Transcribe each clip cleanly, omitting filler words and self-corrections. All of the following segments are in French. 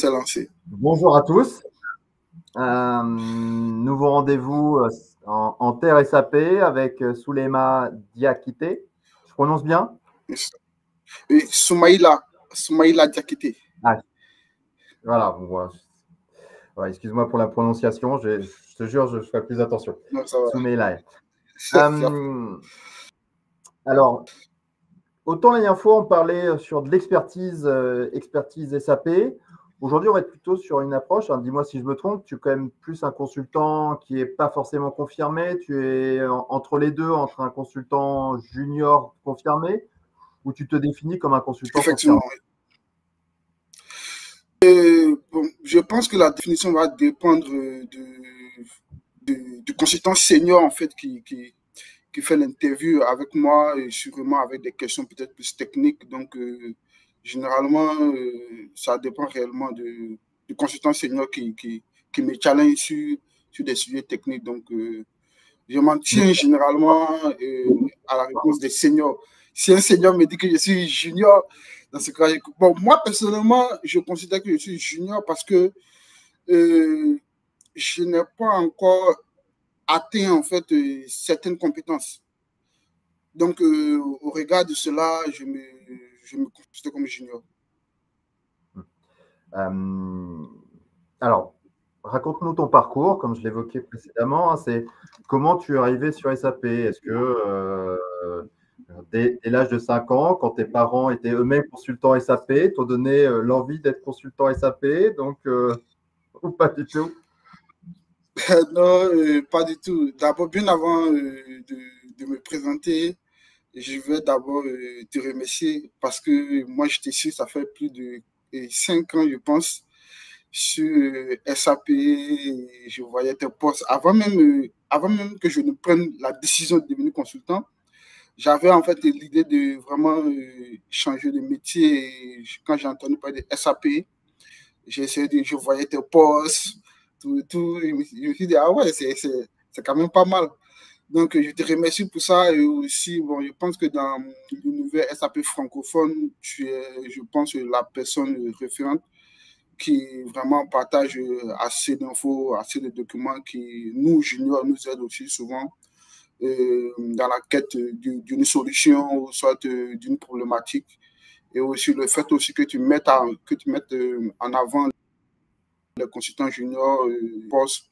c'est lancé. Bonjour à tous. Nouveau rendez-vous en terre SAP avec Souleymane Diakité. Je prononce bien? Et Soumaïla Diakité. Ah, voilà. Bon, voilà. Ouais, excuse-moi pour la prononciation. Je te jure, je ferai plus attention. Non, ça va. Souleymane. Alors, autant la dernière fois, on parlait sur de l'expertise expertise SAP. Aujourd'hui, on va être plutôt sur une approche, hein, dis-moi si je me trompe, tu es quand même plus un consultant qui n'est pas forcément confirmé, tu es entre les deux, entre un consultant junior confirmé, ou tu te définis comme un consultant confirmé? Effectivement. Bon, je pense que la définition va dépendre du consultant senior en fait qui fait l'interview avec moi et sûrement avec des questions peut-être plus techniques. Donc, généralement, ça dépend réellement du consultant senior qui me challenge sur des sujets techniques. Donc, je m'en tiens généralement à la réponse des seniors. Si un senior me dit que je suis junior, dans ce cas, bon, moi personnellement, je considère que je suis junior parce que je n'ai pas encore atteint en fait certaines compétences. Donc, au regard de cela, je me considère comme junior. Alors, raconte-nous ton parcours, comme je l'évoquais précédemment. Hein, c'est comment tu es arrivé sur SAP? Est-ce que dès l'âge de 5 ans, quand tes parents étaient eux-mêmes consultants SAP, t'ont donné l'envie d'être consultant SAP, donc, ou pas du tout? Non, pas du tout. D'abord, bien avant de me présenter, je vais d'abord te remercier parce que moi, j'étais sûr, ça fait plus de 5 ans, je pense, sur SAP. Je voyais tes postes. Avant même que je ne prenne la décision de devenir consultant, j'avais en fait l'idée de vraiment changer de métier. Et quand j'ai entendu parler de SAP, je voyais tes postes, tout. Je me suis dit, ah ouais, c'est quand même pas mal. Donc, je te remercie pour ça. Et aussi, bon, je pense que dans l'univers SAP francophone, tu es, je pense, la personne référente qui vraiment partage assez d'infos, assez de documents qui, nous, juniors, nous aident aussi souvent dans la quête d'une solution ou soit d'une problématique. Et aussi le fait aussi que tu mettes, en avant les consultants juniors postes.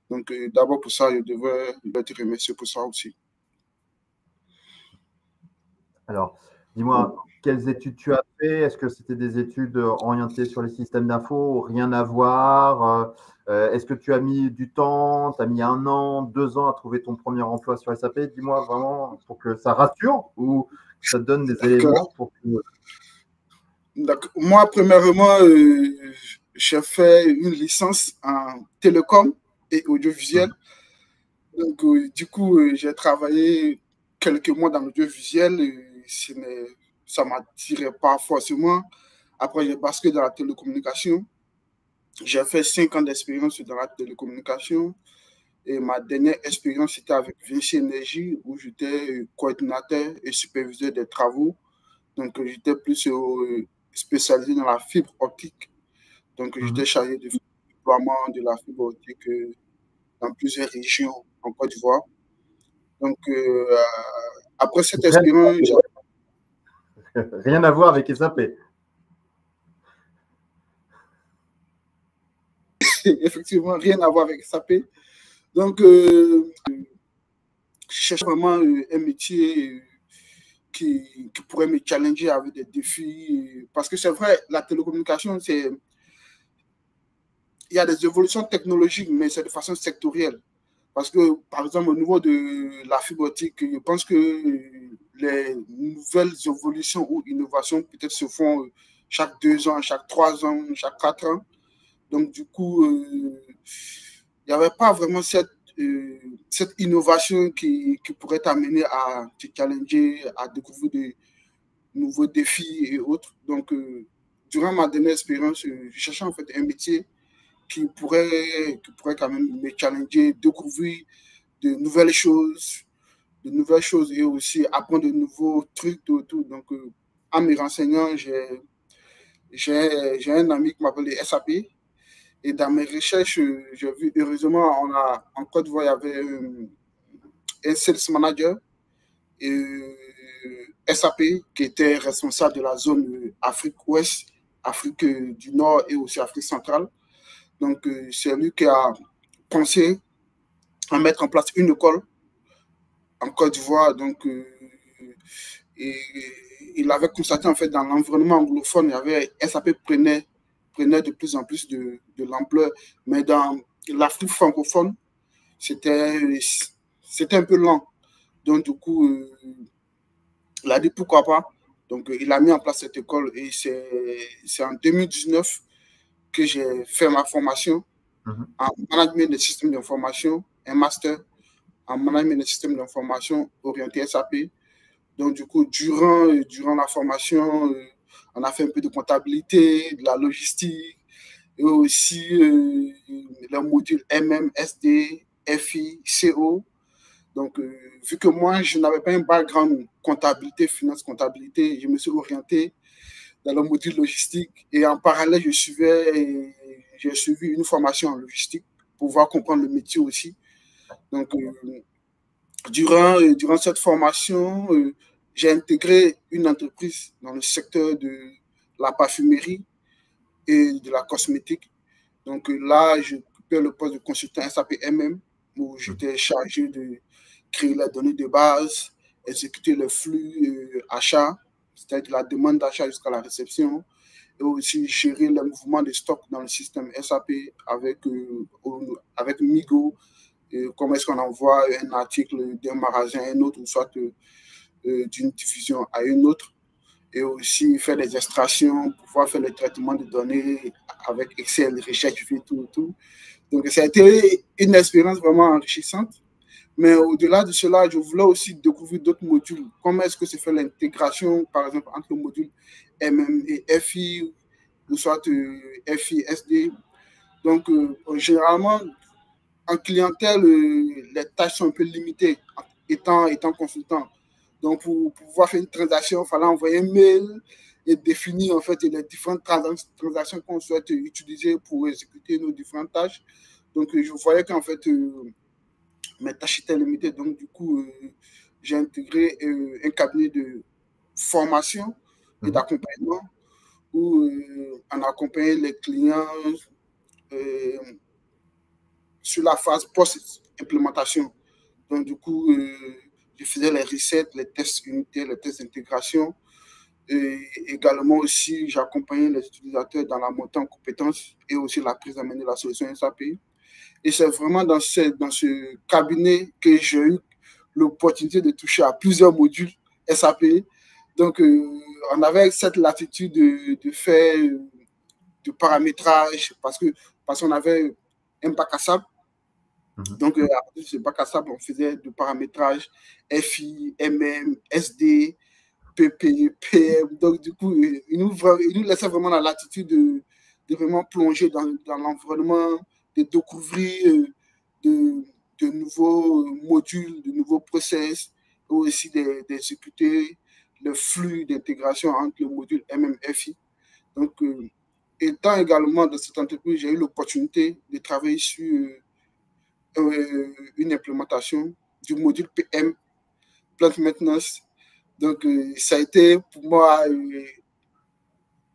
Donc, d'abord pour ça, je devrais te remercier pour ça aussi. Alors, dis-moi, quelles études tu as fait? Est-ce que c'était des études orientées sur les systèmes d'info? Rien à voir? Est-ce que tu as mis du temps? Tu as mis 1 an, 2 ans à trouver ton premier emploi sur SAP? Dis-moi vraiment pour que ça rassure ou que ça te donne des éléments pour que… Donc, moi, premièrement, j'ai fait une licence en télécom et audiovisuel. Donc, du coup, j'ai travaillé quelques mois dans l'audiovisuel. Ça ne m'attirait pas forcément. Après, j'ai basculé dans la télécommunication. J'ai fait 5 ans d'expérience dans la télécommunication. Et ma dernière expérience, c'était avec Vinci Énergie, où j'étais coordinateur et superviseur des travaux. Donc, j'étais plus spécialisé dans la fibre optique. Donc, j'étais chargé du déploiement de la fibre optique dans plusieurs régions en Côte d'Ivoire. Donc, après cette expérience, Rien à voir avec SAP. effectivement, rien à voir avec SAP. Donc, je cherche vraiment un métier qui pourrait me challenger avec des défis. Parce que c'est vrai, la télécommunication, il y a des évolutions technologiques, mais c'est de façon sectorielle. Parce que, par exemple, au niveau de la fibre optique, je pense que les nouvelles évolutions ou innovations peut-être se font chaque 2 ans, chaque 3 ans, chaque 4 ans. Donc, du coup, il n'y avait pas vraiment cette innovation qui pourrait t'amener à te challenger, à découvrir de nouveaux défis et autres. Donc, durant ma dernière expérience, je cherchais en fait un métier qui pourrait quand même me challenger, découvrir de nouvelles choses et aussi apprendre de nouveaux trucs. Tout. Donc, en me renseignant, j'ai un ami qui m'appelle SAP. Et dans mes recherches, j'ai vu, heureusement, en Côte d'Ivoire, il y avait un sales manager et SAP qui était responsable de la zone Afrique Ouest, Afrique du Nord et aussi Afrique centrale. Donc, c'est lui qui a pensé à mettre en place une école en Côte d'Ivoire. Donc, et il avait constaté en fait dans l'environnement anglophone, il y avait SAP prenait de plus en plus de l'ampleur, mais dans l'Afrique francophone, c'était un peu lent. Donc, du coup, il a dit pourquoi pas. Donc, il a mis en place cette école et c'est en 2019 que j'ai fait ma formation en management des systèmes d'information, un master en management des systèmes d'information orienté SAP. Donc, du coup, durant la formation, on a fait un peu de comptabilité, de la logistique, et aussi le module MMSD, FI, CO. Donc, vu que moi, je n'avais pas un background comptabilité, finance, comptabilité, je me suis orienté dans le module logistique. Et en parallèle, j'ai suivi une formation en logistique pour pouvoir comprendre le métier aussi. Donc, durant cette formation, j'ai intégré une entreprise dans le secteur de la parfumerie et de la cosmétique. Donc là, je occupais le poste de consultant SAP MM, où j'étais chargé de créer les données de base, exécuter le flux achat, c'est-à-dire la demande d'achat jusqu'à la réception, et aussi gérer le mouvement de stock dans le système SAP avec Migo, comment est-ce qu'on envoie un article d'un magasin à un autre, ou soit d'une diffusion à une autre, et aussi faire des extractions, pouvoir faire le traitement de données avec Excel, recherche, tout. Donc, ça a été une expérience vraiment enrichissante. Mais au-delà de cela, je voulais aussi découvrir d'autres modules. Comment est-ce que se fait l'intégration, par exemple, entre le module MM et FI, ou soit FI, SD. Donc, généralement, en clientèle, les tâches sont un peu limitées, étant consultant. Donc, pour pouvoir faire une transaction, il fallait envoyer un mail et définir en fait les différentes transactions qu'on souhaite utiliser pour exécuter nos différentes tâches. Donc, je voyais qu'en fait, mes tâches étaient limitées. Donc, du coup, j'ai intégré un cabinet de formation et d'accompagnement où on accompagnait les clients sur la phase post-implémentation. Donc, du coup, je faisais les recettes, les tests unitaires, les tests d'intégration. Et également aussi, j'accompagnais les utilisateurs dans la montée en compétences et aussi la prise en main de la solution SAP. Et c'est vraiment dans ce cabinet que j'ai eu l'opportunité de toucher à plusieurs modules SAP. Donc, on avait cette latitude de faire du paramétrage parce qu'on avait un bac à sable. Donc, à partir de ce bac à sable, on faisait du paramétrage FI, MM, SD, PP, PM. Donc, du coup, il nous laissait vraiment la latitude de vraiment plonger dans l'environnement, de découvrir de nouveaux modules, de nouveaux process, et aussi d'exécuter le flux d'intégration entre le module MMFI. Donc, étant également dans cette entreprise, j'ai eu l'opportunité de travailler sur une implémentation du module PM, Plant Maintenance. Donc, ça a été pour moi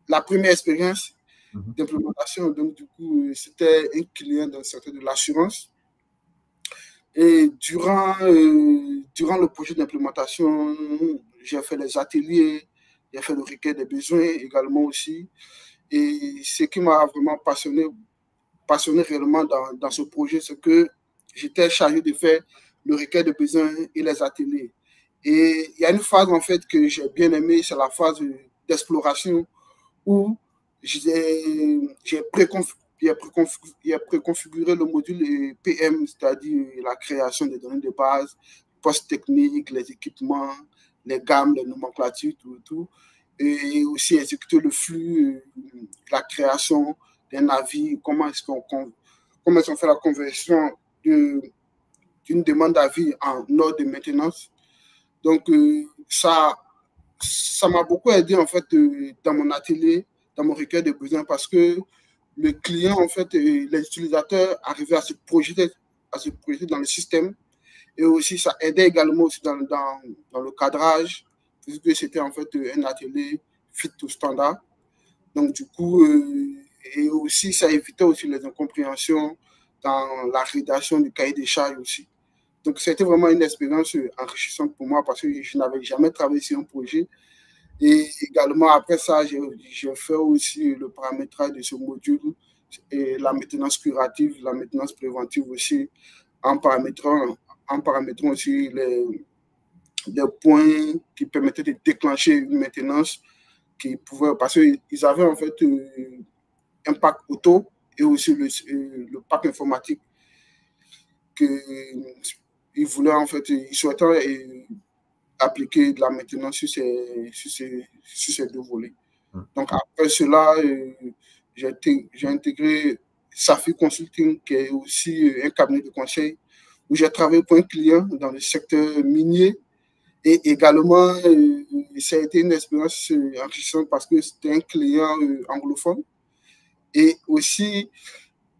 la première expérience d'implémentation. Donc, du coup, c'était un client dans le secteur de l'assurance. Et durant le projet d'implémentation, j'ai fait les ateliers, j'ai fait le recueil des besoins également aussi. Et ce qui m'a vraiment passionné réellement dans ce projet, c'est que j'étais chargé de faire le recueil de besoins et les ateliers. Et il y a une phase en fait que j'ai bien aimée, c'est la phase d'exploration où j'ai préconfiguré le module PM, c'est-à-dire la création des données de base, postes techniques, les équipements, les gammes, les nomenclatures, tout. Et aussi exécuter le flux, la création d'un avis, comment est-ce qu'on fait la conversion d'une demande d'avis en ordre de maintenance. Donc, ça m'a beaucoup aidé en fait dans mon atelier dans mon recueil de besoins parce que le client, en fait, les utilisateurs arrivaient à se projeter dans le système. Et aussi, ça aidait également aussi dans le cadrage, puisque c'était en fait un atelier fit au standard. Donc, du coup, et aussi, ça évitait aussi les incompréhensions dans la rédaction du cahier des charges aussi. Donc, c'était vraiment une expérience enrichissante pour moi parce que je n'avais jamais travaillé sur un projet. Et également, après ça, j'ai fait aussi le paramétrage de ce module et la maintenance curative, la maintenance préventive aussi, en paramétrant, en paramétrant aussi les points qui permettaient de déclencher une maintenance qui pouvait, parce qu'ils avaient en fait un pack auto et aussi le pack informatique qu'ils voulaient en fait, ils souhaitaient appliquer de la maintenance sur ces deux volets. Donc après cela, j'ai intégré Safi Consulting, qui est aussi un cabinet de conseil où j'ai travaillé pour un client dans le secteur minier. Et également, ça a été une expérience enrichissante parce que c'était un client anglophone et aussi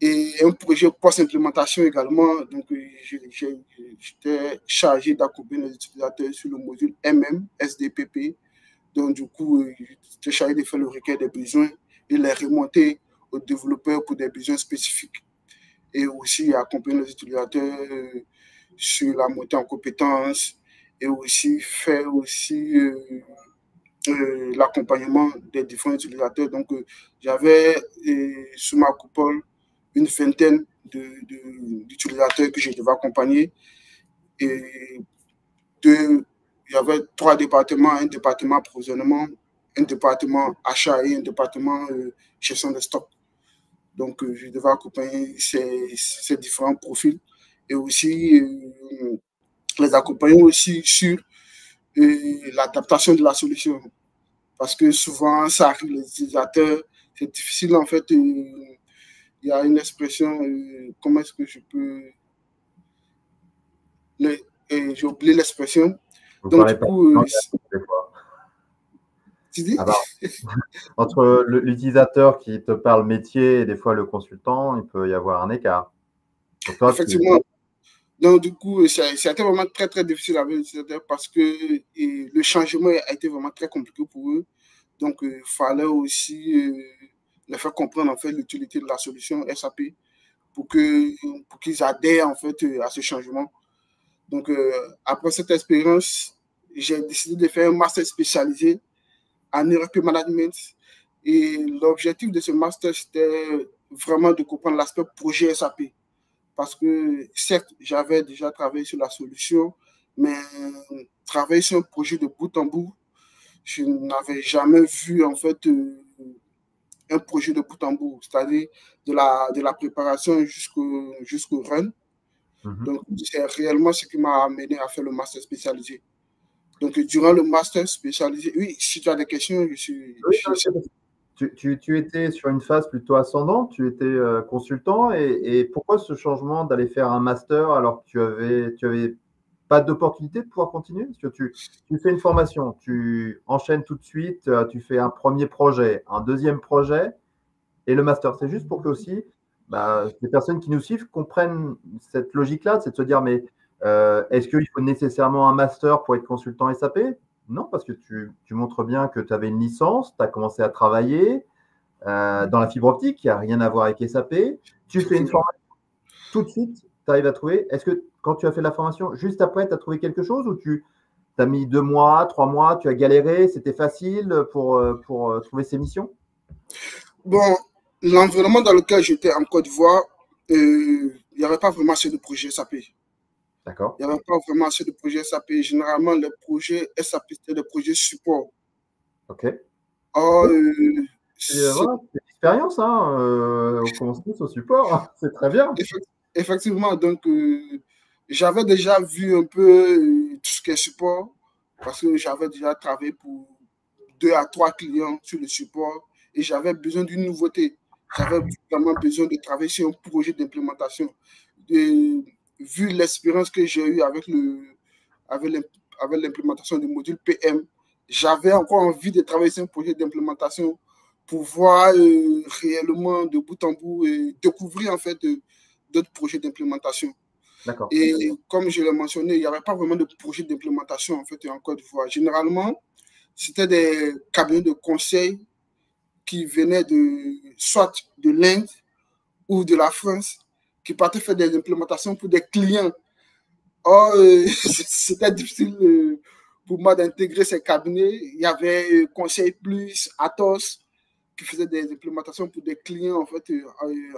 un projet post-implémentation également. Donc, j'étais chargé d'accompagner les utilisateurs sur le module SDPP. Donc, du coup, j'étais chargé de faire le recueil des besoins et les remonter aux développeurs pour des besoins spécifiques. Et aussi accompagner les utilisateurs sur la montée en compétences et aussi faire aussi l'accompagnement des différents utilisateurs. Donc, j'avais sous ma coupole une vingtaine d'utilisateurs que je devais accompagner. Et il y avait 3 départements, un département approvisionnement, un département achat et un département gestion de stock. Donc, je devais accompagner ces différents profils et aussi les accompagner aussi sur l'adaptation de la solution. Parce que souvent, ça arrive les utilisateurs, c'est difficile en fait. Il y a une expression, comment est-ce que je peux... J'ai oublié l'expression. Donc, du coup, tu dis entre l'utilisateur qui te parle métier et des fois le consultant, il peut y avoir un écart. Donc, toi, effectivement. Donc, du coup, ça a été vraiment très, très difficile avec l'utilisateur parce que le changement a été vraiment très compliqué pour eux. Donc, il fallait aussi leur faire comprendre en fait l'utilité de la solution SAP pour qu'ils adhèrent en fait à ce changement. Donc, après cette expérience, j'ai décidé de faire un master spécialisé en ERP Management. Et l'objectif de ce master, c'était vraiment de comprendre l'aspect projet SAP. Parce que, certes, j'avais déjà travaillé sur la solution, mais travailler sur un projet de bout en bout, je n'avais jamais vu, en fait, un projet de bout en bout, c'est-à-dire de la préparation jusqu'au run. Donc, c'est réellement ce qui m'a amené à faire le master spécialisé. Donc, durant le master spécialisé, oui, si tu as des questions, je suis... Tu étais sur une phase plutôt ascendante, tu étais consultant, et pourquoi ce changement d'aller faire un master alors que tu avais pas d'opportunité de pouvoir continuer? Parce que tu fais une formation, tu enchaînes tout de suite, tu fais un premier projet, un deuxième projet, et le master. C'est juste pour que aussi les personnes qui nous suivent comprennent cette logique-là, c'est de se dire, mais est-ce qu'il faut nécessairement un master pour être consultant SAP? Non, parce que tu montres bien que tu avais une licence, tu as commencé à travailler dans la fibre optique, qui n'a rien à voir avec SAP. Tu fais une formation, tout de suite, tu arrives à trouver. Est-ce que quand tu as fait la formation, juste après, tu as trouvé quelque chose ou tu as mis 2 mois, 3 mois, tu as galéré, c'était facile pour trouver ces missions? Bon, l'environnement dans lequel j'étais en Côte d'Ivoire, il n'y avait pas vraiment assez de projets SAP. D'accord. Il n'y avait pas vraiment assez de projets SAP. Généralement, les projets SAP, c'était des projets support. OK. Or, voilà, c'est l'expérience, on commence tous au support, hein. C'est très bien. Effectivement, donc j'avais déjà vu un peu tout ce qui est support parce que j'avais déjà travaillé pour 2 à 3 clients sur le support et j'avais besoin d'une nouveauté. J'avais vraiment besoin de travailler sur un projet d'implémentation. Vu l'expérience que j'ai eue avec l'implémentation du module PM, j'avais encore envie de travailler sur un projet d'implémentation pour voir réellement de bout en bout et découvrir en fait d'autres projets d'implémentation. Et comme je l'ai mentionné, il n'y avait pas vraiment de projet d'implémentation en fait en Côte d'Ivoire. Généralement, c'était des cabinets de conseil qui venaient soit de l'Inde ou de la France, qui partaient faire des implémentations pour des clients. Or, c'était difficile pour moi d'intégrer ces cabinets. Il y avait Conseil Plus, Atos, qui faisaient des implémentations pour des clients en fait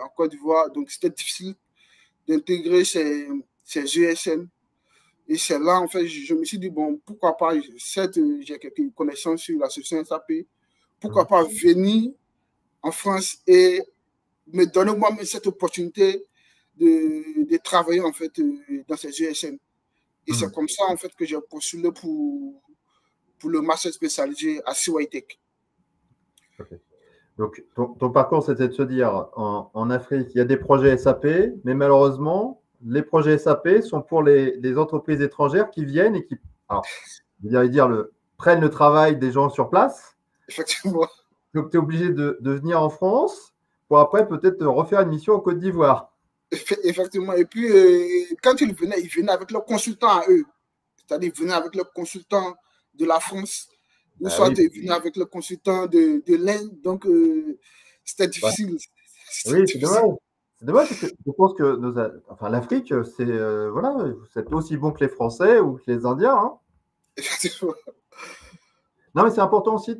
en Côte d'Ivoire. Donc, c'était difficile d'intégrer ces ESN. Et c'est là, en fait, je me suis dit, bon, pourquoi pas, certes, j'ai quelques connaissances sur la solution SAP, pourquoi pas venir en France et me donner moi-même cette opportunité de travailler, en fait, dans ces ESN. Et c'est comme ça, en fait, que j'ai postulé pour le master spécialisé à CYTech. Okay. Donc, ton parcours, c'était de se dire, en Afrique, il y a des projets SAP, mais malheureusement, les projets SAP sont pour les entreprises étrangères qui viennent et qui, alors, prennent le travail des gens sur place. Effectivement. Donc, tu es obligé de venir en France pour après peut-être refaire une mission en Côte d'Ivoire. Effectivement. Et puis, quand ils venaient avec leurs consultants à eux. C'est-à-dire, ils venaient avec leurs consultants de la France, ou soit ils venaient avec le consultant de l'Inde. Donc, c'était difficile. Ouais. Oui, c'est dommage. C'est dommage parce que je pense que l'Afrique, c'est voilà, c'est aussi bon que les Français ou que les Indiens. Hein. Effectivement. Non, mais c'est important aussi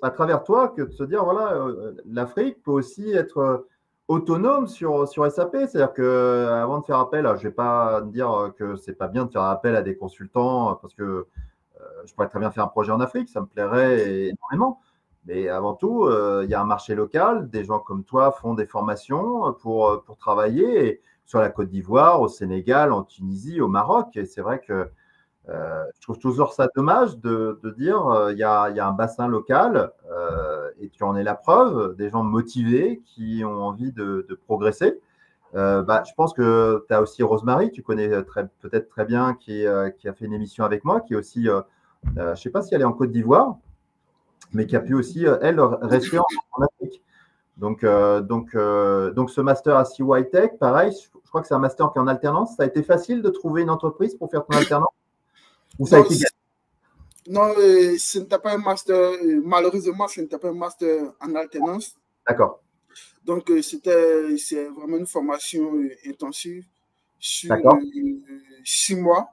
à travers toi de se dire voilà, l'Afrique peut aussi être autonome sur SAP. C'est-à-dire que avant de faire appel, je ne vais pas dire que c'est pas bien de faire appel à des consultants parce que je pourrais très bien faire un projet en Afrique, ça me plairait énormément. Mais avant tout, il y a un marché local. Des gens comme toi font des formations pour travailler sur la Côte d'Ivoire, au Sénégal, en Tunisie, au Maroc. Et c'est vrai que je trouve toujours ça dommage de dire il y a un bassin local et tu en es la preuve, des gens motivés qui ont envie de progresser. Je pense que tu as aussi Rosemary, tu connais peut-être très bien, qui a fait une émission avec moi, qui est aussi, je ne sais pas si elle est en Côte d'Ivoire, mais qui a pu aussi, elle, rester en Afrique. Donc, ce master à CYTech, pareil, je crois que c'est un master qui est en alternance. Ça a été facile de trouver une entreprise pour faire ton alternance ou ça a été... Non, ce n'était pas un master, malheureusement, ce n'était pas un master en alternance. D'accord. Donc, c'est vraiment une formation intensive sur 6 mois.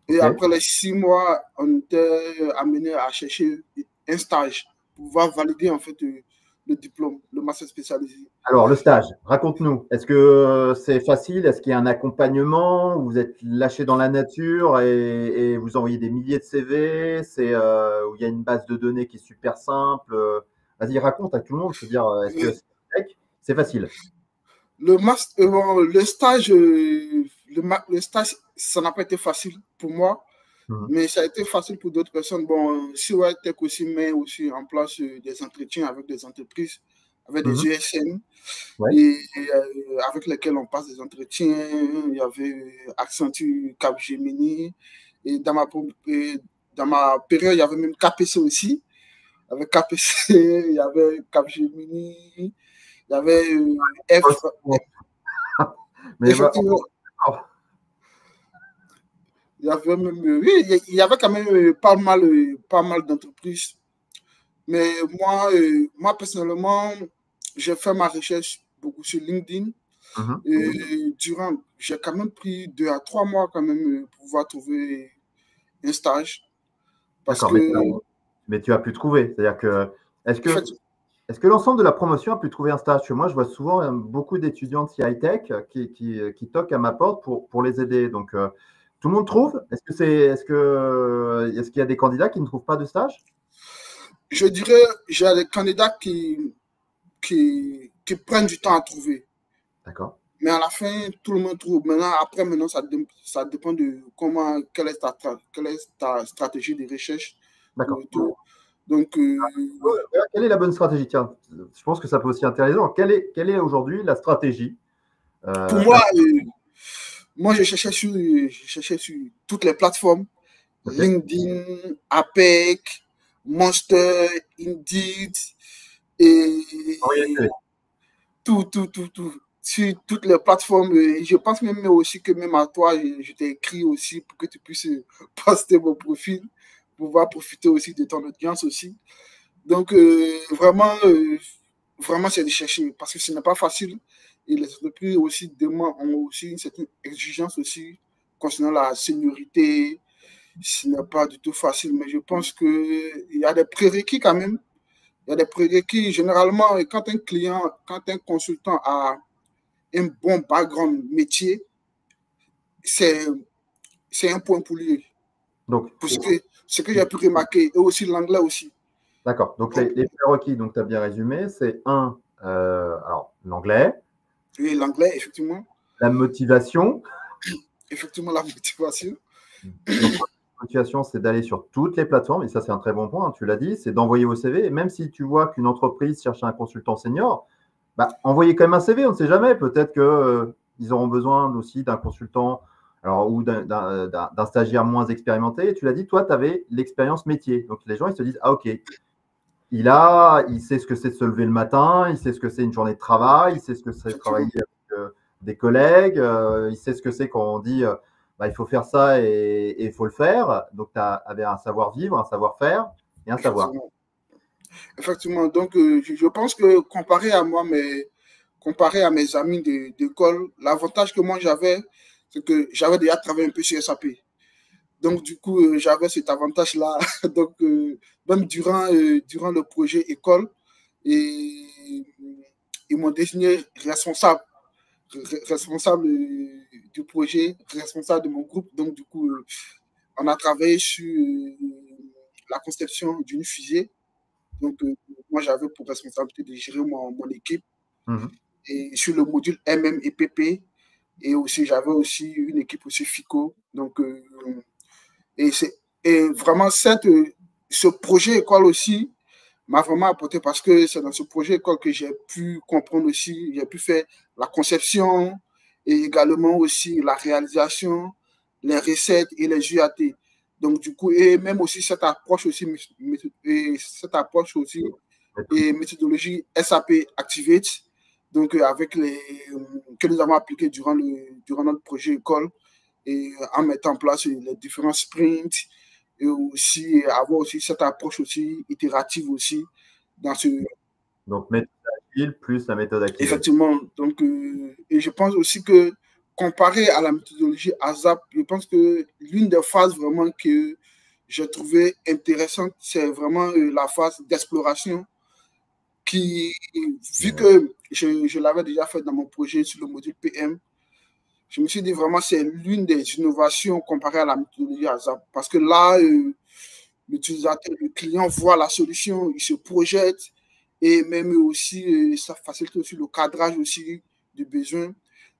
Et après les 6 mois, on était amené à chercher un stage pour pouvoir valider en fait le diplôme, le master spécialisé. Alors, le stage, raconte-nous. Est-ce que c'est facile? Est-ce qu'il y a un accompagnement? Vous êtes lâché dans la nature et vous envoyez des milliers de CV? Où il y a une base de données qui est super simple? Vas-y, raconte à tout le monde. Je veux dire, est-ce que c'est facile? Le stage, ça n'a pas été facile pour moi, mais ça a été facile pour d'autres personnes. Bon, CYTech aussi met aussi en place des entretiens avec des entreprises, avec des ESN, et avec lesquels on passe des entretiens. Il y avait Accenture, Capgemini, et dans ma période, il y avait même KPC aussi. Avec KPC, il y avait Capgemini, il y avait effectivement. Il y avait même, oui, il y avait quand même pas mal d'entreprises. Mais moi, personnellement, j'ai fait ma recherche beaucoup sur LinkedIn. Et j'ai quand même pris 2 à 3 mois quand même pour pouvoir trouver un stage. Parce que... Mais tu as pu trouver. C'est-à-dire que, est-ce que l'ensemble de la promotion a pu trouver un stage? Parce que moi, je vois souvent beaucoup d'étudiants de CITech qui toquent à ma porte pour les aider. Donc, tout le monde trouve? Est-ce qu'il y a des candidats qui ne trouvent pas de stage? Je dirais, j'ai des candidats qui prennent du temps à trouver. D'accord. Mais à la fin, tout le monde trouve. Maintenant, ça dépend de quelle est ta stratégie de recherche. D'accord. Donc, quelle est la bonne stratégie? Tiens, je pense que ça peut aussi être intéressant. Quelle est aujourd'hui la stratégie? Pour moi, je cherchais sur toutes les plateformes. LinkedIn, APEC, Monster, Indeed, et, Oui, et tout. Sur toutes les plateformes. Et je pense même aussi que même à toi, je t'ai écrit aussi pour que tu puisses poster mon profil, pour pouvoir profiter aussi de ton audience aussi. Donc, vraiment, c'est de chercher parce que ce n'est pas facile. Et les entreprises aussi ont aussi une certaine exigence aussi concernant la seniorité. Ce n'est pas du tout facile, mais je pense qu'il y a des prérequis quand même. Il y a des prérequis. Généralement, quand un consultant a un bon background métier, c'est un point pour lui. Donc, Pour ce que j'ai pu remarquer, et aussi l'anglais aussi. d'accord. Donc, les prérequis, donc tu as bien résumé, c'est alors l'anglais, Oui, l'anglais, effectivement. la motivation. Effectivement, la motivation. Donc, la motivation, c'est d'aller sur toutes les plateformes, et ça, c'est un très bon point, hein, tu l'as dit, c'est d'envoyer vos CV. Et même si tu vois qu'une entreprise cherche un consultant senior, bah, envoyez quand même un CV, on ne sait jamais. Peut-être qu'ils auront besoin aussi d'un consultant ou d'un stagiaire moins expérimenté. Et tu l'as dit, toi, tu avais l'expérience métier. Donc, les gens, ils se disent, ah, OK, il sait ce que c'est de se lever le matin, il sait ce que c'est une journée de travail, il sait ce que c'est de travailler avec des collègues, il sait ce que c'est quand on dit bah, il faut faire ça et il faut le faire. Donc, tu avais un savoir-vivre, un savoir-faire et un savoir. Effectivement. Donc, je pense que comparé à mes amis d'école, l'avantage que moi j'avais, c'est que j'avais déjà travaillé un peu sur SAP. Donc, du coup, j'avais cet avantage-là. Donc, même durant le projet école, et, ils m'ont désigné responsable du projet, responsable de mon groupe. Donc, du coup, on a travaillé sur la conception d'une fusée. Donc, moi, j'avais pour responsabilité de gérer mon équipe. Et sur le module MM et PP. Et aussi, j'avais aussi une équipe aussi FICO. Donc, et vraiment, ce projet école aussi m'a vraiment apporté parce que c'est dans ce projet école que j'ai pu comprendre aussi, j'ai pu faire la conception et également aussi la réalisation, les recettes et les UAT. Donc, du coup, et même aussi cette approche aussi et méthodologie SAP Activate, donc que nous avons appliqué durant notre projet école et en mettant en place les différents sprints et aussi avoir aussi cette approche aussi itérative aussi dans ce. Donc, méthode agile plus la méthode Activate. Effectivement. Donc, et je pense aussi que comparé à la méthodologie ASAP, je pense que l'une des phases vraiment que j'ai trouvé intéressante, c'est vraiment la phase d'exploration qui, vu que je l'avais déjà fait dans mon projet sur le module PM, je me suis dit vraiment c'est l'une des innovations comparée à la méthodologie ASAP. Parce que là, l'utilisateur, le client voit la solution, il se projette et même aussi, ça facilite aussi le cadrage aussi du besoin.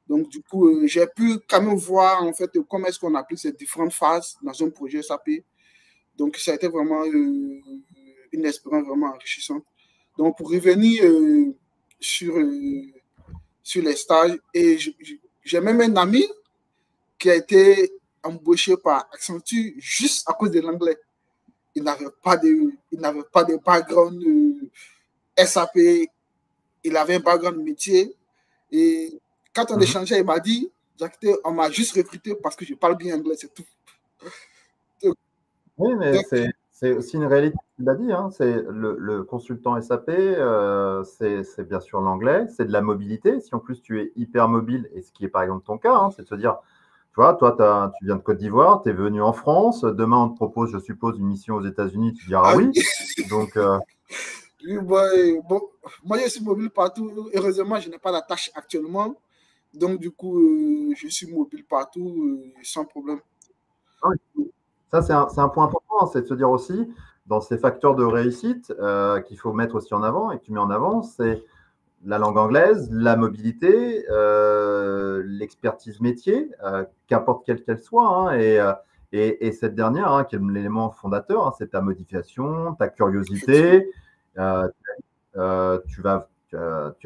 Donc, du coup, j'ai pu quand même voir en fait comment est-ce qu'on applique ces différentes phases dans un projet SAP. Donc, ça a été vraiment une expérience vraiment enrichissante. Donc, pour revenir sur les stages, et j'ai même un ami qui a été embauché par Accenture juste à cause de l'anglais. Il n'avait pas de background SAP, il avait un background métier. Et quand on échangeait, il m'a dit, on m'a juste recruté parce que je parle bien anglais, c'est tout. Oui, mais c'est aussi une réalité, tu l'as dit, hein, c'est le consultant SAP, c'est bien sûr l'anglais, c'est de la mobilité. Si en plus tu es hyper mobile, et ce qui est par exemple ton cas, hein, c'est de se dire, tu vois, toi, tu viens de Côte d'Ivoire, tu es venu en France, demain on te propose, je suppose, une mission aux États-Unis, tu diras oui. Donc, oui, bon, moi, je suis mobile partout. Heureusement, je n'ai pas d'attache actuellement. Donc, du coup, je suis mobile partout sans problème. ça, c'est un point important, c'est de se dire aussi, dans ces facteurs de réussite qu'il faut mettre aussi en avant et que tu mets en avant, c'est la langue anglaise, la mobilité, l'expertise métier, qu'importe quelle qu'elle soit, hein, et cette dernière, hein, qui est l'élément fondateur, hein, c'est ta motivation, ta curiosité. Tu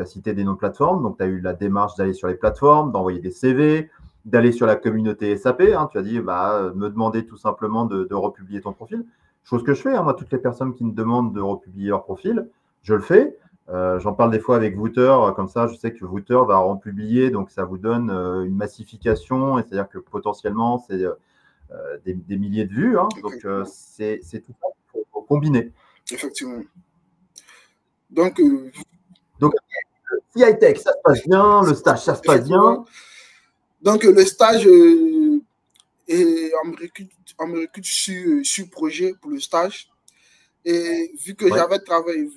as cité des noms de plateformes, donc tu as eu la démarche d'aller sur les plateformes, d'envoyer des CV, d'aller sur la communauté SAP. Hein, tu as dit, bah, me demander tout simplement de republier ton profil. Chose que je fais, hein, moi, toutes les personnes qui me demandent de republier leur profil, je le fais. J'en parle des fois avec Wouter, comme ça, je sais que Wouter va en publier, donc ça vous donne une massification, et c'est-à-dire que potentiellement, c'est des milliers de vues. Hein, donc, c'est tout ça qu'il faut combiner. Effectivement. Donc, CI-Tech, ça se passe bien, le stage, ça se passe bien. Donc, le stage, et on me recrute sur projet pour le stage. Et vu que j'avais travaillé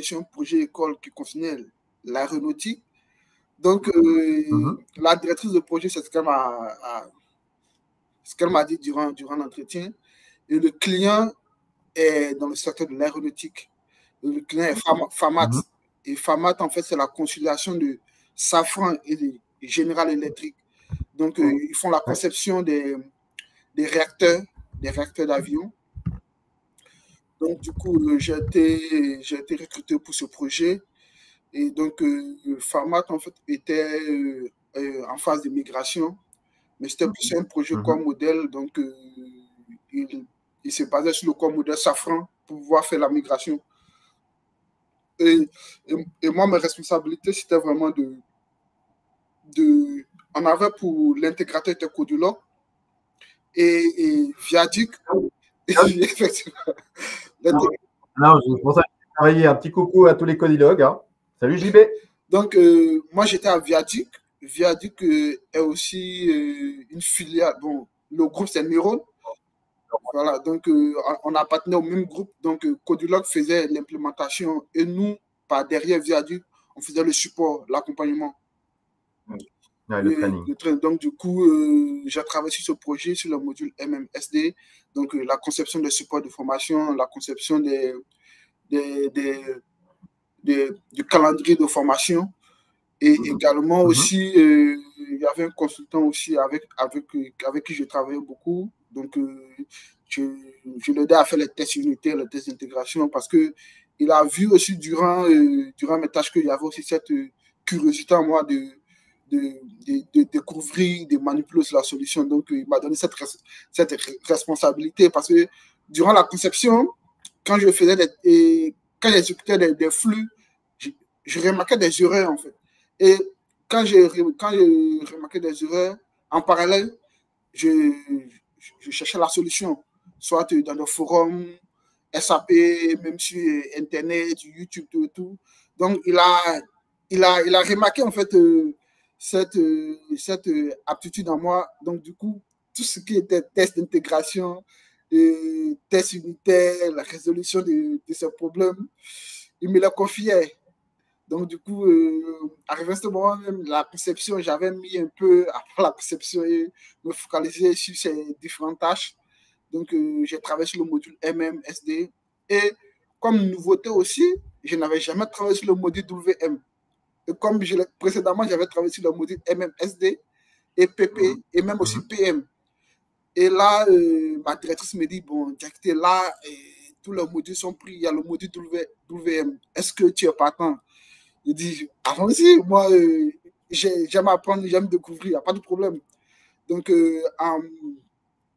sur un projet école qui concernait l'aéronautique, donc la directrice de projet, c'est ce qu'elle m'a dit durant l'entretien. Et le client est dans le secteur de l'aéronautique. Le client est FAMAT. Et FAMAT, en fait, c'est la conciliation de Safran et de General Electric. Donc, ils font la conception des réacteurs d'avion. Donc, du coup, j'ai été recruté pour ce projet. Et donc, FAMAT, en fait, était en phase de migration. Mais c'était plus un projet corps modèle. Donc, il se basait sur le corps modèle Safran pour pouvoir faire la migration. Et moi, mes responsabilités, c'était vraiment on avait pour l'intégrateur était Codulog et Viaduc. Effectivement. Non, c'est pour ça que j'ai travaillé. Un petit coucou à tous les codilogues. Hein. Salut JB. Donc, moi, j'étais à Viaduc. Viaduc est aussi une filiale. Bon, le groupe, c'est Neuron. Voilà, donc on appartenait au même groupe. Donc, Codulog faisait l'implémentation et nous, par derrière Viaduc, on faisait le support, l'accompagnement. Ouais, le training. Donc, du coup, j'ai travaillé sur ce projet, sur le module MMSD. Donc, la conception des supports de formation, la conception du calendrier de formation. Et également aussi, il y avait un consultant aussi avec qui je travaillais beaucoup. Donc, je l'aidais à faire les tests unitaires, les tests d'intégration parce qu'il a vu aussi durant mes tâches qu'il y avait aussi cette curiosité en moi de découvrir, de manipuler la solution. Donc, il m'a donné cette responsabilité parce que durant la conception, quand j'exécutais des flux, je remarquais des erreurs en fait. Et quand j'ai remarqué des erreurs, en parallèle, je cherchais la solution, soit dans le forum, SAP, même sur Internet, YouTube, tout. Donc, il a remarqué en fait cette aptitude en moi. Donc, du coup, tout ce qui était test d'intégration, test unitaire, la résolution de ces problèmes, il me l'a confié. Donc, du coup, arrivé à ce moment même, la conception, j'avais mis un peu à faire la conception et me focaliser sur ces différentes tâches. Donc, j'ai travaillé sur le module MMSD. Et comme nouveauté aussi, je n'avais jamais travaillé sur le module WM. Et comme précédemment, j'avais travaillé sur le module MMSD et PP et même aussi PM. Et là, ma directrice me dit, bon, Jack, là, tous les modules sont pris, il y a le module WM. Est-ce que tu es partant? Je dis, allons-y, moi, j'aime apprendre, j'aime découvrir, il n'y a pas de problème. Donc, en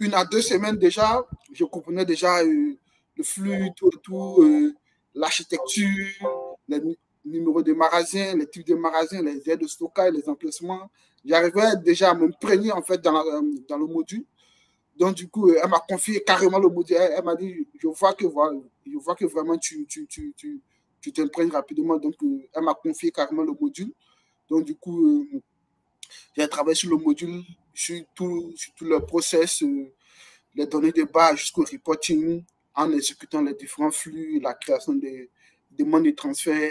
1 à 2 semaines déjà, je comprenais déjà le flux, tout, l'architecture, les numéros de magasins, les types de magasins, les aires de stockage, les emplacements. J'arrivais déjà à m'imprégner en fait dans le module. Donc, du coup, elle m'a confié carrément le module. Elle m'a dit, je vois que vraiment tu t'imprègnes rapidement. Donc, elle m'a confié carrément le module. Donc, du coup, j'ai travaillé sur le module, sur tout le process, les données de base jusqu'au reporting, en exécutant les différents flux, la création des demandes de transfert,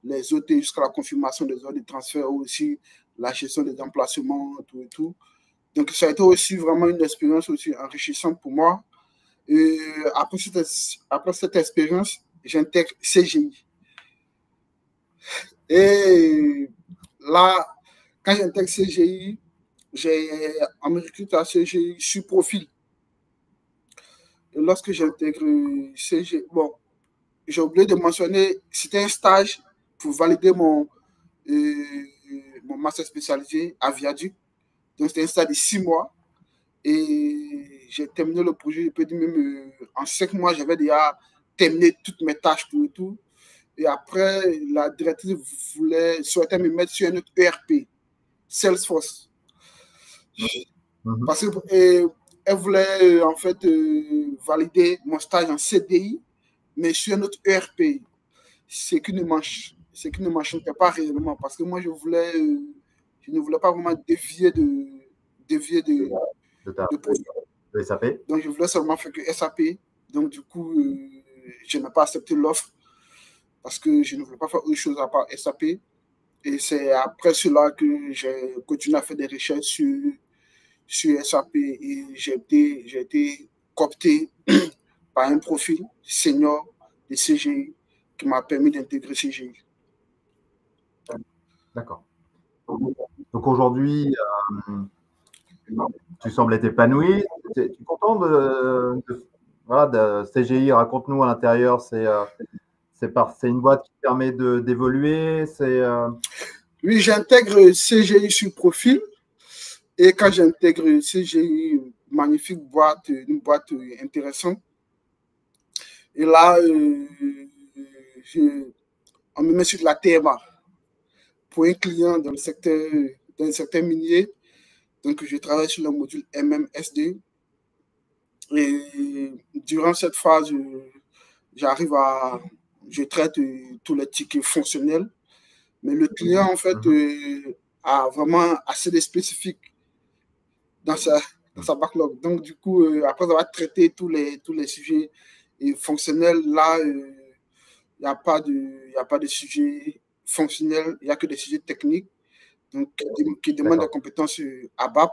les OT jusqu'à la confirmation des ordres de transfert, aussi la gestion des emplacements, tout et tout. Donc, ça a été aussi vraiment une expérience aussi enrichissante pour moi. Et après cette expérience, j'intègre CGI. Et là, quand j'intègre CGI, on me recrute à CGI sur profil. Et lorsque j'intègre CGI, bon, j'ai oublié de mentionner, c'était un stage pour valider mon master spécialisé à Viaduc. Donc, c'était un stage de 6 mois. Et j'ai terminé le projet, je peux dire même en 5 mois, j'avais déjà terminé toutes mes tâches, tout et tout. Et après, la directrice souhaitait me mettre sur un autre ERP, Salesforce. Parce qu'elle voulait en fait valider mon stage en CDI, mais sur un autre ERP. C'est qui ne m'enchantait pas réellement, parce que moi, je ne voulais pas vraiment dévier de SAP. Donc, je voulais seulement faire que SAP. Donc, du coup, je n'ai pas accepté l'offre parce que je ne voulais pas faire autre chose à part SAP. Et c'est après cela que j'ai continué à faire des recherches sur SAP et j'ai été coopté par un profil senior de CGI qui m'a permis d'intégrer CGI. D'accord. Donc aujourd'hui, tu sembles être épanoui. Tu es content de CGI? Raconte-nous à l'intérieur. C'est une boîte qui permet d'évoluer. Oui, j'intègre CGI sur profil. Et quand j'intègre CGI, magnifique boîte, une boîte intéressante. Et là, on me met sur de la TMA pour un client dans le secteur minier. Donc, je travaille sur le module MMSD. Et durant cette phase, je traite tous les tickets fonctionnels. Mais le client, en fait, a vraiment assez de spécifiques dans sa backlog. Donc, du coup, après avoir traité tous les sujets fonctionnels, là, il n'y a pas de sujet fonctionnel, il n'y a que des sujets techniques, donc qui demandent des compétences ABAP.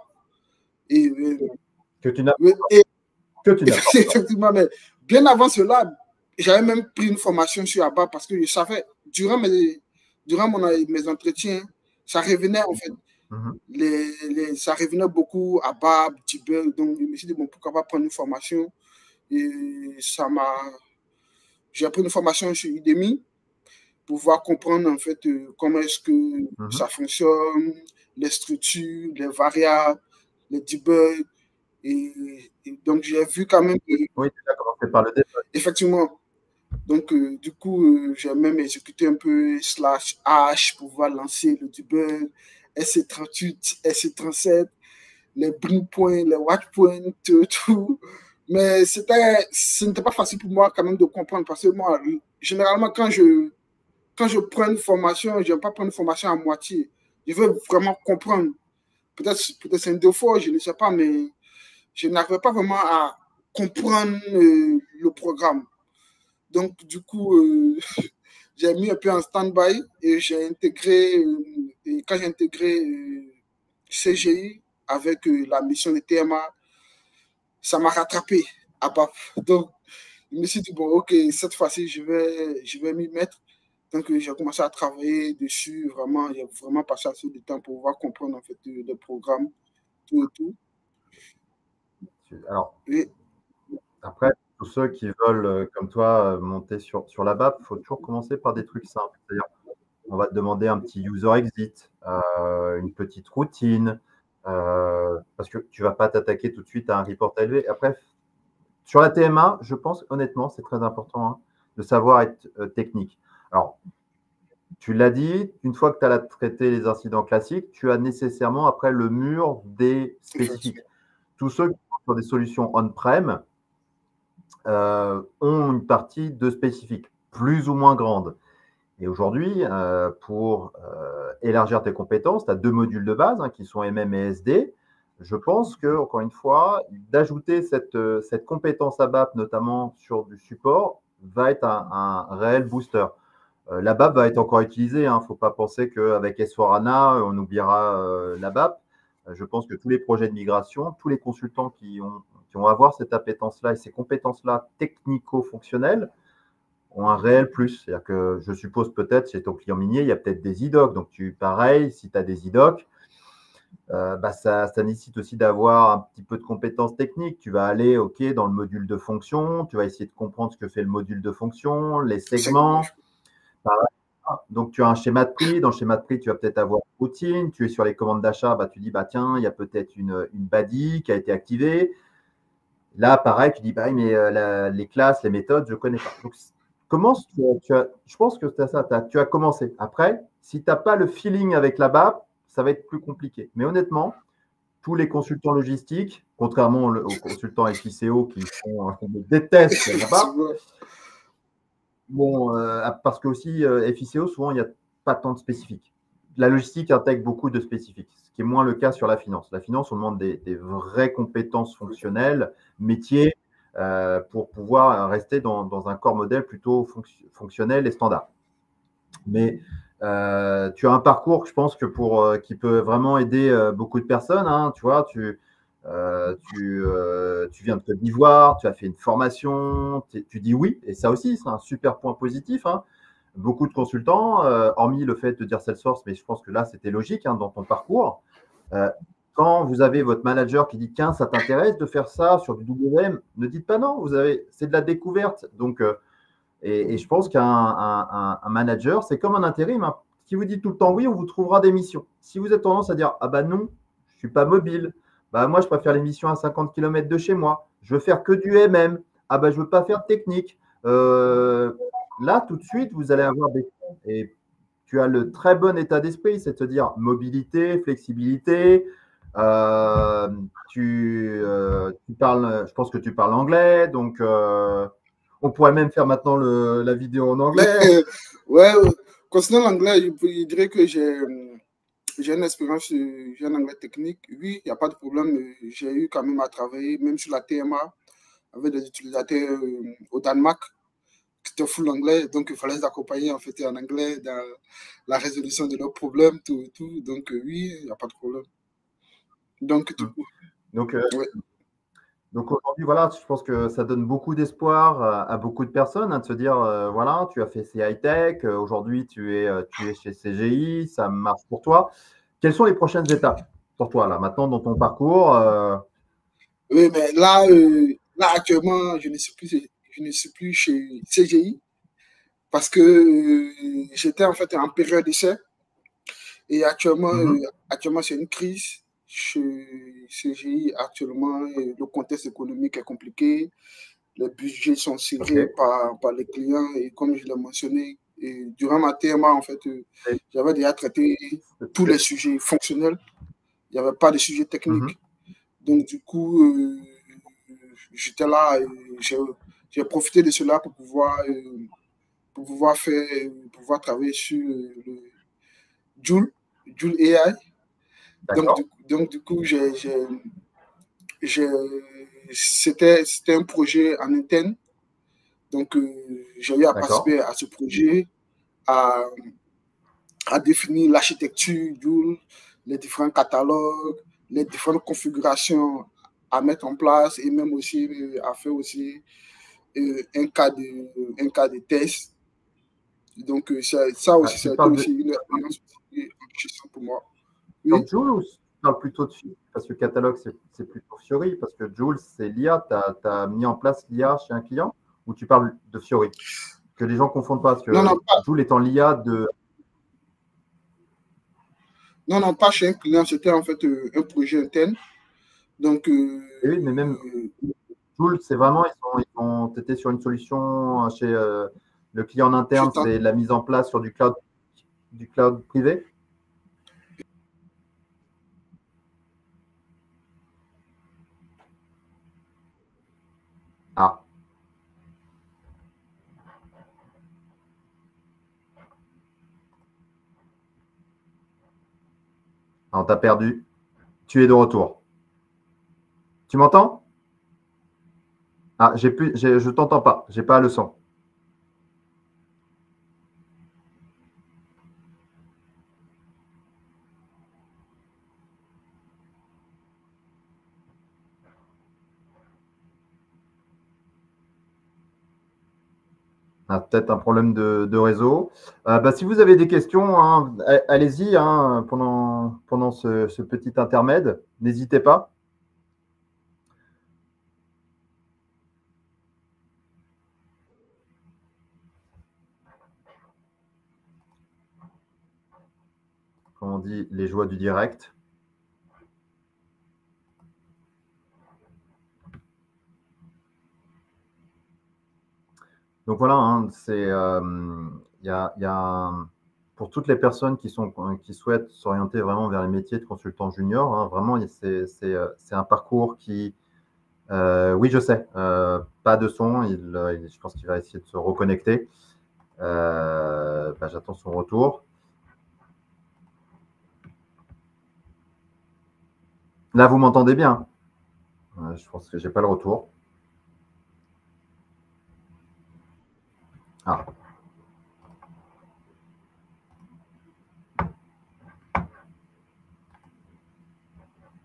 Que tu n'as effectivement, mais bien avant cela, j'avais même pris une formation sur ABAP parce que je savais, durant mes entretiens, ça revenait en fait. Ça revenait beaucoup à BAP, Debug, donc je me suis dit, bon, pourquoi pas prendre une formation. Et j'ai pris une formation sur Udemy pour pouvoir comprendre en fait comment est-ce que ça fonctionne, les structures, les variables, les debugs. Et donc j'ai vu quand même que, oui, tu as commencé par le debug. Effectivement. Donc, du coup, j'ai même exécuté un peu /h pour pouvoir lancer le debug, SC38, SC37, les breakpoints, les watchpoints, tout. Mais ce n'était pas facile pour moi quand même de comprendre parce que moi, généralement, quand je prends une formation, je n'aime pas prendre une formation à moitié. Je veux vraiment comprendre. Peut-être c'est un défaut, je ne sais pas, mais je n'arrivais pas vraiment à comprendre le programme. Donc, du coup, j'ai mis un peu en stand-by et j'ai intégré, et quand j'ai intégré CGI avec la mission de TMA, ça m'a rattrapé à BAP. Donc, je me suis dit, bon, ok, cette fois-ci, je vais m'y mettre. Donc, j'ai commencé à travailler dessus. Vraiment, j'ai vraiment passé assez de temps pour pouvoir comprendre en fait le programme, tout et tout. Alors, après, tous ceux qui veulent, comme toi, monter sur la BAP, il faut toujours commencer par des trucs simples. C'est-à-dire, on va te demander un petit user exit, une petite routine, parce que tu ne vas pas t'attaquer tout de suite à un report élevé. Après, sur la TMA, je pense honnêtement, c'est très important de savoir être technique. Alors, tu l'as dit, une fois que tu as traité les incidents classiques, tu as nécessairement après le mur des spécifiques. Tous ceux qui sont sur des solutions on-prem ont une partie de spécifiques, plus ou moins grande. Et aujourd'hui, pour élargir tes compétences, tu as deux modules de base qui sont MM et SD. Je pense que, encore une fois, d'ajouter cette compétence ABAP, notamment sur du support, va être un réel booster. L'ABAP va être encore utilisé. Il ne faut pas penser qu'avec S4HANA, on oubliera l'ABAP. Je pense que tous les projets de migration, tous les consultants qui vont avoir cette appétence-là et ces compétences-là technico-fonctionnelles ont un réel plus. C'est-à-dire que je suppose peut-être chez ton client minier, il y a peut-être des IDOC. Donc, pareil, si tu as des IDOC, ça nécessite aussi d'avoir un petit peu de compétences techniques. Tu vas aller dans le module de fonction, tu vas essayer de comprendre ce que fait le module de fonction, les segments. Donc, tu as un schéma de prix. Dans le schéma de prix, tu vas peut-être avoir une routine. Tu es sur les commandes d'achat, tu dis, tiens, il y a peut-être une BADI qui a été activée. Là, pareil, tu dis, mais les classes, les méthodes, je ne connais pas. Donc, commence, je pense que c'est ça, tu as commencé. Après, si tu n'as pas le feeling avec la BAP, ça va être plus compliqué. Mais honnêtement, tous les consultants logistiques, contrairement aux consultants FICO qui détestent la BAP, bon, parce que aussi FICO, souvent, il n'y a pas tant de spécifiques. La logistique intègre beaucoup de spécifiques, ce qui est moins le cas sur la finance. La finance, on demande des vraies compétences fonctionnelles, métiers, pour pouvoir rester dans un corps modèle plutôt fonctionnel et standard. Mais tu as un parcours, je pense, qui peut vraiment aider beaucoup de personnes. Hein, tu vois, tu viens de Côte d'Ivoire, tu as fait une formation, tu dis oui, et ça aussi, c'est un super point positif. Hein. Beaucoup de consultants, hormis le fait de dire Salesforce, mais je pense que là, c'était logique dans ton parcours. Quand vous avez votre manager qui dit tiens, ça t'intéresse de faire ça sur du WM, ne dites pas non, c'est de la découverte. Donc, et je pense qu'un manager, c'est comme un intérim. Hein. Si vous dites tout le temps oui, on vous trouvera des missions. Si vous avez tendance à dire ah bah non, je ne suis pas mobile, bah moi je préfère les missions à 50 km de chez moi, je veux faire que du MM, ah bah je ne veux pas faire de technique. Là, tout de suite, vous allez avoir des. Et tu as le très bon état d'esprit, c'est de te dire mobilité, flexibilité. Tu parles, je pense que tu parles anglais, donc on pourrait même faire maintenant la vidéo en anglais. Ouais, concernant l'anglais, je dirais que j'ai une expérience, j'ai un anglais technique. Oui, il n'y a pas de problème. J'ai eu quand même à travailler, même sur la TMA, avec des utilisateurs au Danemark. C'était full anglais, donc il fallait les accompagner en fait en anglais dans la résolution de leurs problèmes, tout et tout. Donc oui, il n'y a pas de problème. Donc, du coup, Donc, ouais. donc aujourd'hui, voilà, je pense que ça donne beaucoup d'espoir à beaucoup de personnes de se dire, voilà, tu as fait ces high-tech, aujourd'hui tu es chez CGI, ça marche pour toi. Quelles sont les prochaines étapes pour toi là, maintenant dans ton parcours Oui, mais là actuellement, je ne suis plus chez CGI parce que j'étais en fait en période d'essai. Et actuellement c'est une crise chez CGI. Actuellement, le contexte économique est compliqué. Les budgets sont serrés Ok. par les clients. Et comme je l'ai mentionné, et durant ma TMA, en fait, Et- j'avais déjà traité tous les sujets fonctionnels. Il n'y avait pas de sujet Mhm. technique. Donc, du coup, j'étais là et j'ai profité de cela pour pouvoir pouvoir travailler sur le Joule, Joule AI. D'accord, Donc, du coup, j'ai- c'était un projet en interne. Donc, j'ai eu à d'accord. participer à ce projet, à, à définir l'architecture Joule, les différents catalogues, les différentes configurations à mettre en place et même aussi à faire aussi un cas de test. Donc, ça Ah, aussi, tu ça a été parles aussi une expérience enrichissante pour moi. sur Oui. Joule ou tu parles plutôt de Fiori? Parce que catalogue, c'est plutôt Fiori, parce que Joule, c'est l'IA. Tu as mis en place l'IA chez un client ou tu parles de Fiori? Que les gens ne confondent pas, parce Non, non, que Joule étant l'IA de. non, non, pas chez un client, c'était en fait un projet interne. Donc, Et oui, mais même Joule, c'est vraiment, été sur une solution chez le client en je interne, tente. c'est la mise en place sur du cloud privé. Ah, alors t'as perdu. Tu es de retour. Tu m'entends? Ah, je t'entends pas. J'ai pas le son. Ah, peut-être un problème de réseau. Bah, si vous avez des questions, hein, allez-y hein, pendant ce petit intermède. N'hésitez pas. Comme on dit, les joies du direct. Donc voilà, hein, il y a pour toutes les personnes qui souhaitent s'orienter vraiment vers les métiers de consultant junior, hein, vraiment, c'est un parcours qui, oui, je sais, pas de son, je pense qu'il va essayer de se reconnecter. J'attends son retour. Là, vous m'entendez bien? Je pense que j'ai pas le retour. Ah.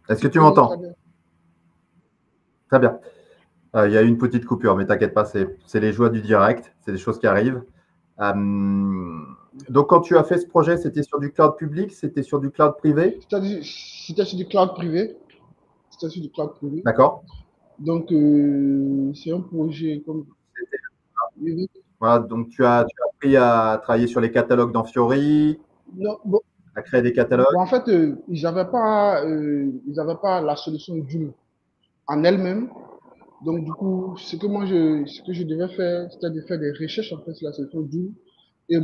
Est-ce que tu m'entends? Très bien. Il y a eu une petite coupure, mais t'inquiète pas, c'est les joies du direct, c'est des choses qui arrivent. Donc, quand tu as fait ce projet, c'était sur du cloud public, c'était sur du cloud privé? C'était sur du cloud privé. C'était sur du cloud privé. D'accord. Donc, c'est un projet comme. Voilà, donc tu as appris à travailler sur les catalogues dans Fiori, Non, bon, à créer des catalogues. en fait, ils n'avaient pas la solution Joule en elle-même. Donc, du coup, ce que je devais faire, c'était de faire des recherches en fait sur la solution Joule et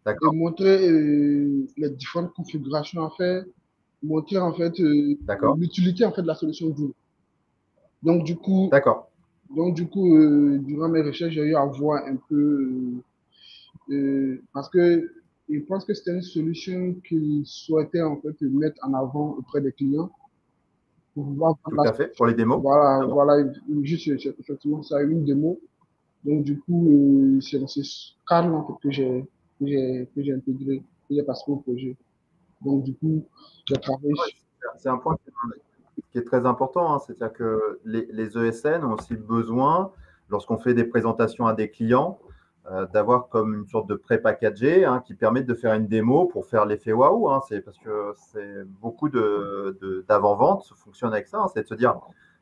D'accord, montrer les différentes configurations à faire, montrer en fait d'accord, l'utilité en fait de la solution Joule. Donc, du coup, d'accord. durant mes recherches, j'ai eu à voir un peu parce que je pense que c'était une solution qu'ils souhaitaient en fait mettre en avant auprès des clients pour pouvoir Tout à fait, pour les démos. voilà, juste effectivement ça une démo. Donc du coup, c'est dans ce cadre en fait que j'ai intégré, que j'ai participé au projet. Donc du coup, j'ai travaillé. Ouais, c'est un point qui est très important, hein, c'est-à-dire que les ESN ont aussi besoin, lorsqu'on fait des présentations à des clients, d'avoir comme une sorte de pré-packagé, hein, qui permettent de faire une démo pour faire l'effet waouh. Hein, c'est parce que c'est beaucoup d'avant-vente fonctionne avec ça, hein, c'est de se dire,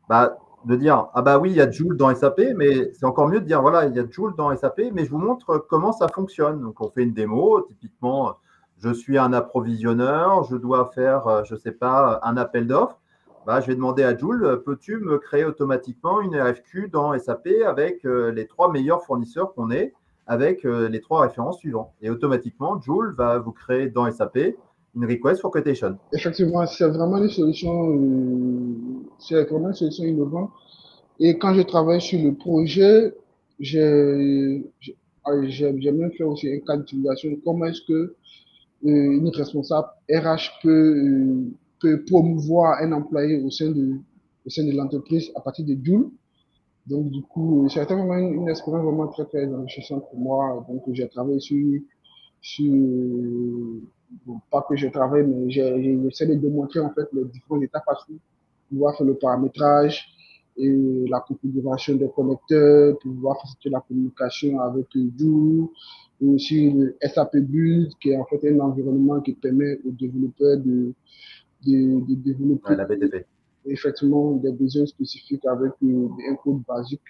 de dire, ah bah oui, il y a Joule dans SAP, mais c'est encore mieux de dire, voilà, il y a Joule dans SAP, mais je vous montre comment ça fonctionne. Donc on fait une démo, typiquement, je suis un approvisionneur, je dois faire, je ne sais pas, un appel d'offres. Je vais demander à Joule, peux-tu me créer automatiquement une RFQ dans SAP avec les 3 meilleurs fournisseurs qu'on ait, avec les 3 références suivantes. Et automatiquement, Joule va vous créer dans SAP une request for quotation. Effectivement, c'est vraiment une solution innovante. Et quand je travaille sur le projet, j'ai même fait aussi un cas d'utilisation. Comment est-ce que une responsable RH peut promouvoir un employé au sein de l'entreprise à partir de Joule. Donc, du coup, c'était vraiment une expérience vraiment très, très enrichissante pour moi. Donc, j'ai travaillé bon, pas que je travaille, mais j'essaie de démontrer en fait les différentes étapes à suivre, pouvoir faire le paramétrage et la configuration des connecteurs, pouvoir faciliter la communication avec Joule, et aussi le SAP Build, qui est en fait un environnement qui permet aux développeurs de développer La BTP. effectivement des besoins spécifiques avec un code basique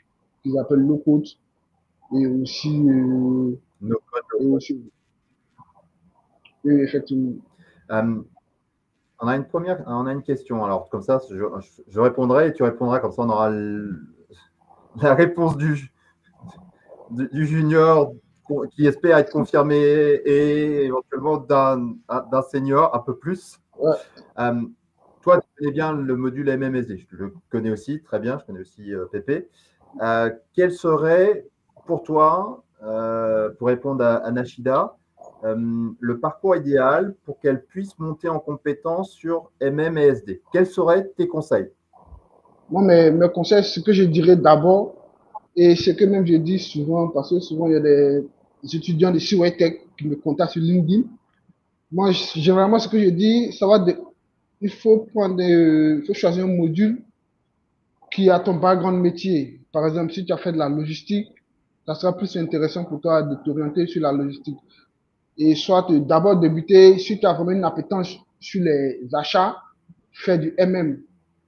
qu'ils appellent low code et aussi, No et code. aussi oui, effectivement. On a une question. Alors, comme ça, je répondrai et tu répondras. Comme ça, on aura la réponse du junior qui espère être confirmé et éventuellement d'un senior un peu plus. Ouais. Toi, tu connais bien le module MMSD. Je le connais aussi très bien. Je connais aussi PP. Quel serait pour toi, pour répondre à Nashida, le parcours idéal pour qu'elle puisse monter en compétence sur MM et SD? Quels seraient tes conseils? Moi, mes conseils, ce que je dirais d'abord, et ce que même je dis souvent, parce que souvent il y a des étudiants de CYTech qui me contactent sur LinkedIn. Moi, généralement, ce que je dis, il faut il faut choisir un module qui a ton background métier. Par exemple, si tu as fait de la logistique, ça sera plus intéressant pour toi de t'orienter sur la logistique. Et soit d'abord débuter, si tu as vraiment une appétence sur les achats, faire du MM.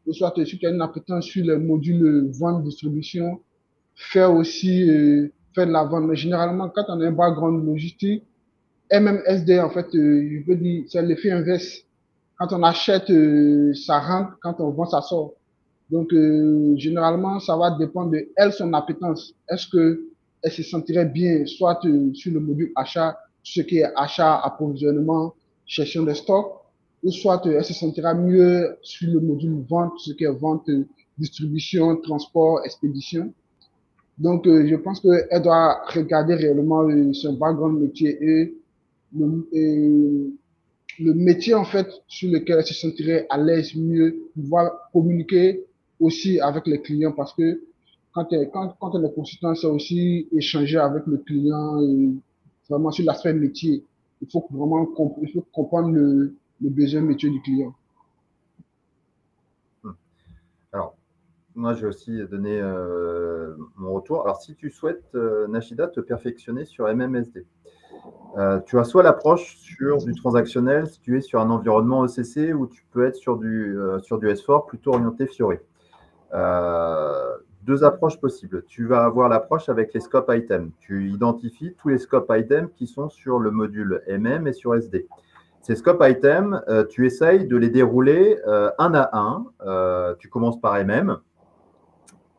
Ou soit si tu as une appétence sur les modules vente, distribution, faire de la vente. Mais généralement, quand on a un background logistique, MMSD, en fait, je veux dire, c'est l'effet inverse. Quand on achète, ça rentre, quand on vend, ça sort. Donc, généralement, ça va dépendre de elle, son appétence. elle se sentirait bien, soit sur le module achat, ce qui est achat, approvisionnement, gestion des stocks, ou soit elle se sentira mieux sur le module vente, ce qui est vente, distribution, transport, expédition. Donc, je pense qu'elle doit regarder réellement son background métier et le métier, en fait, sur lequel elle se sentirait à l'aise mieux, pouvoir communiquer aussi avec les clients parce que quand elle est consultant, c'est aussi échanger avec le client vraiment sur l'aspect métier. Il faut vraiment il faut comprendre le besoin métier du client. Alors, moi, je vais aussi donner mon retour. Alors, si tu souhaites, Nashida, te perfectionner sur MMSD, tu as soit l'approche sur du transactionnel si tu es sur un environnement ECC ou tu peux être sur du S4 plutôt orienté Fiori. Deux approches possibles. Tu vas avoir l'approche avec les scope items. Tu identifies tous les scope items qui sont sur le module MM et sur SD. Ces scope items, tu essayes de les dérouler un à un. Tu commences par MM.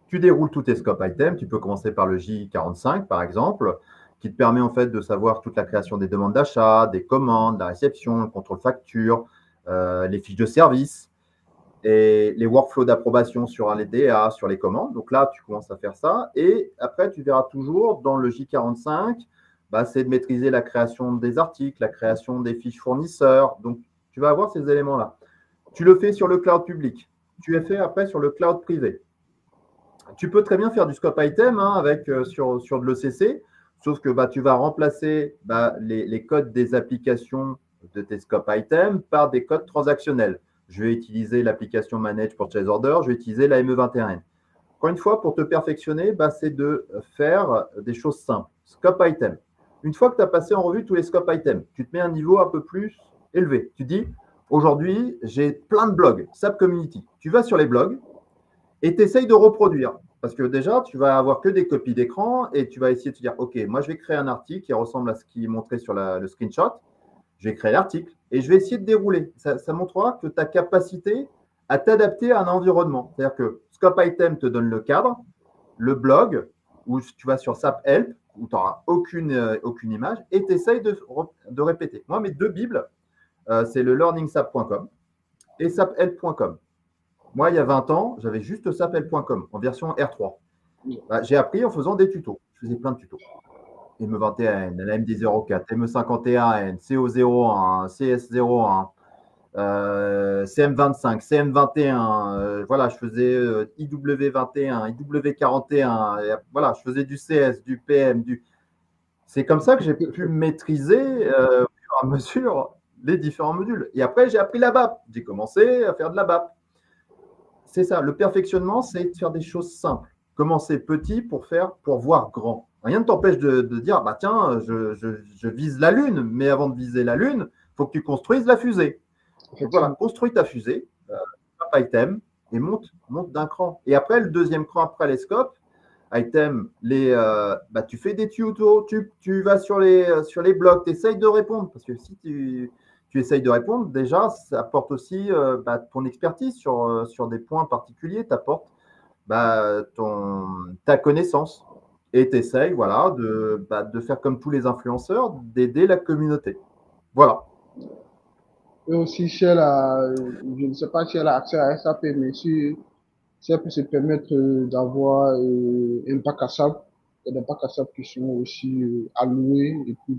Tu déroules tous tes scope items. Tu peux commencer par le J45, par exemple, qui te permet en fait de savoir toute la création des demandes d'achat, des commandes, la réception, le contrôle facture, les fiches de service et les workflows d'approbation sur les DA, sur les commandes. Donc là, tu commences à faire ça. Et après, tu verras toujours dans le J45, c'est de maîtriser la création des articles, la création des fiches fournisseurs. Donc, tu vas avoir ces éléments-là. Tu le fais sur le cloud public. Tu es fait après sur le cloud privé. Tu peux très bien faire du scope item avec, sur de l'ECC, sauf que tu vas remplacer les codes des applications de tes scope items par des codes transactionnels. Je vais utiliser l'application Manage Purchase Order, je vais utiliser la ME21N. Encore une fois, pour te perfectionner, c'est de faire des choses simples. Scope item. Une fois que tu as passé en revue tous les scope items, tu te mets à un niveau un peu plus élevé. Tu dis, aujourd'hui, j'ai plein de blogs, SAP Community. Tu vas sur les blogs et tu essayes de reproduire. Parce que déjà, tu vas avoir que des copies d'écran et tu vas essayer de te dire, OK, moi, je vais créer un article qui ressemble à ce qui est montré sur le screenshot. Je vais créer l'article et je vais essayer de dérouler. Ça montrera que ta capacité à t'adapter à un environnement. C'est-à-dire que Scope Item te donne le cadre, le blog, où tu vas sur SAP Help, où tu n'auras aucune image, et tu essayes de répéter. Moi, mes deux bibles, c'est le learningsap.com et saphelp.com. Moi, il y a 20 ans, j'avais juste saphelp.com en version R3. J'ai appris en faisant des tutos. Je faisais plein de tutos. ME21N, LMD04, ME51N, CO01, CS01, CM25, CM21, voilà, je faisais IW21, IW41, et voilà, je faisais du CS, du PM, C'est comme ça que j'ai pu maîtriser au fur et à mesure les différents modules. Et après, j'ai appris la BAP. J'ai commencé à faire de la BAP. C'est ça, le perfectionnement, c'est de faire des choses simples. Commencer petit pour voir grand. Rien ne t'empêche de dire, tiens, je vise la Lune, mais avant de viser la Lune, il faut que tu construises la fusée. Donc voilà, construis ta fusée, item, et monte d'un cran. Et après, le deuxième cran, après les scopes, item, tu fais des tutos, tu vas sur les blogs, tu essayes de répondre, parce que si tu essayes de répondre, déjà, ça apporte aussi ton expertise sur des points particuliers, t'apporte ta connaissance. Et tu essayes de faire comme tous les influenceurs, d'aider la communauté. Voilà. Et aussi, si elle a, je ne sais pas si elle a accès à SAP, mais si elle peut se permettre d'avoir un bac à sable, il y a des bacs à sable qui sont aussi alloués, et puis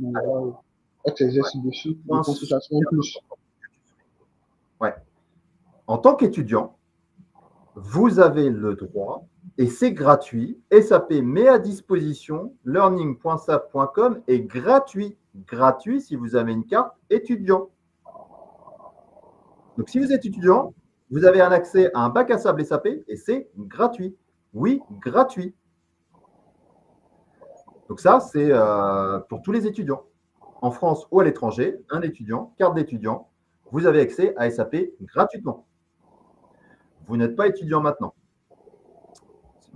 elle s'exerce dessus, de consultation en plus. Ouais. En tant qu'étudiant, vous avez le droit, et c'est gratuit, SAP met à disposition learning.sap.com est gratuit si vous avez une carte étudiant. Donc, si vous êtes étudiant, vous avez un accès à un bac à sable SAP et c'est gratuit. Oui, gratuit. Donc ça, c'est pour tous les étudiants. En France ou à l'étranger, un étudiant, carte d'étudiant, vous avez accès à SAP gratuitement. Vous n'êtes pas étudiant maintenant.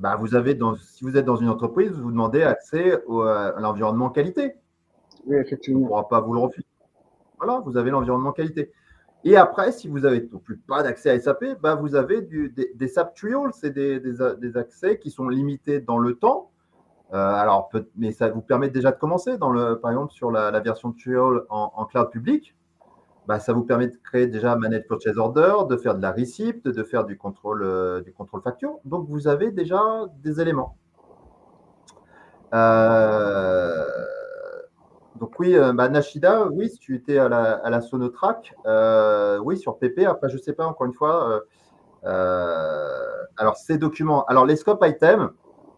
Si vous êtes dans une entreprise, vous demandez accès à l'environnement qualité. Oui, effectivement. On ne pourra pas vous le refuser. Voilà, vous avez l'environnement qualité. Et après, si vous n'avez plus pas d'accès à SAP, vous avez des SAP Trials, c'est des accès qui sont limités dans le temps. Alors, mais ça vous permet déjà de commencer, par exemple, sur la version Trial en cloud public. Bah, ça vous permet de créer déjà Managed Purchase Order, de faire de la receipt, de faire du contrôle facture. Donc, vous avez déjà des éléments. Donc oui, Nashida, oui, si tu étais à la Sonotrack, oui, sur PP. Après, je ne sais pas, encore une fois. Alors, ces documents, alors les scope items,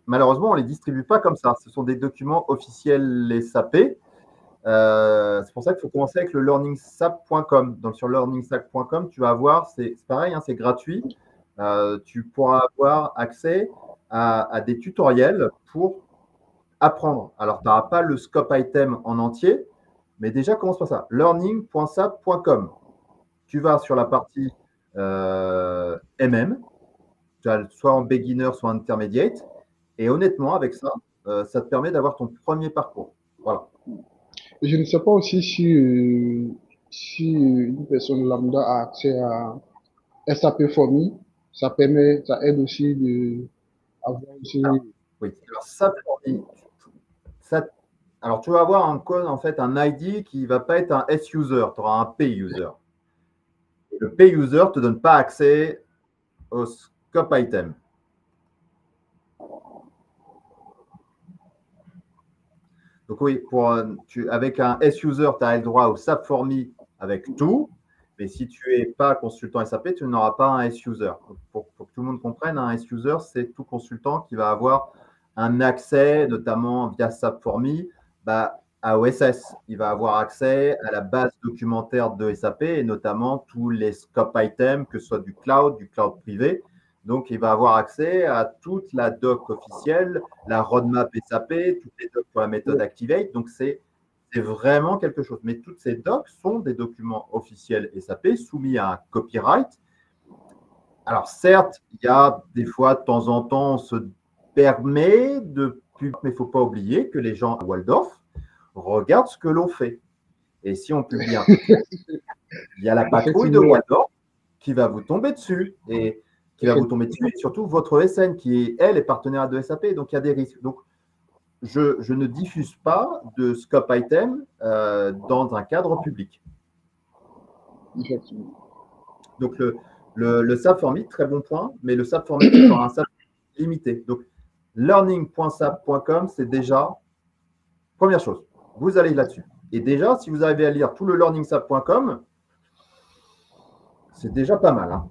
malheureusement, on ne les distribue pas comme ça. Ce sont des documents officiels SAP. C'est pour ça qu'il faut commencer avec le learningsap.com. Donc, sur learningsap.com, tu vas avoir, c'est pareil, hein, c'est gratuit. Tu pourras avoir accès à des tutoriels pour apprendre. Alors, tu n'auras pas le scope item en entier, mais déjà, commence par ça. learning.sap.com. Tu vas sur la partie MM, soit en beginner, soit en intermediate. Et honnêtement, avec ça, ça te permet d'avoir ton premier parcours. Voilà. Je ne sais pas aussi si une personne lambda a accès à SAP Formi. Ça aide aussi de avoir aussi. Oui, alors, tu vas avoir un code, en fait, un ID qui ne va pas être un S-user, tu auras un P-user. Le P-user ne te donne pas accès au scope item. Donc oui, avec un S-user, tu as le droit au SAP Formi avec tout. Mais si tu n'es pas consultant SAP, tu n'auras pas un S-user. Pour que tout le monde comprenne, un S-user, c'est tout consultant qui va avoir un accès, notamment via SAP Formi, à OSS. Il va avoir accès à la base documentaire de SAP et notamment tous les scope items, que ce soit du cloud privé. Donc, il va avoir accès à toute la doc officielle, la roadmap SAP, toutes les docs pour la méthode Activate. Donc, c'est vraiment quelque chose. Mais toutes ces docs sont des documents officiels SAP soumis à un copyright. Alors, certes, il y a des fois, de temps en temps, on se permet de publier, mais il ne faut pas oublier que les gens à Waldorf regardent ce que l'on fait. Et si on publie un truc, il y a la patrouille de Waldorf qui va vous tomber dessus. Et qui va vous tomber dessus, et surtout votre SN qui, elle, est partenaire de SAP. Donc, il y a des risques. Donc, je ne diffuse pas de scope item dans un cadre public. Effectivement. Donc, le SAP Formi, très bon point, mais le SAP Formi est un SAP limité. Donc, learning.sap.com, c'est déjà première chose. Vous allez là-dessus. Et déjà, si vous arrivez à lire tout le learningsap.com, c'est déjà pas mal. Hein.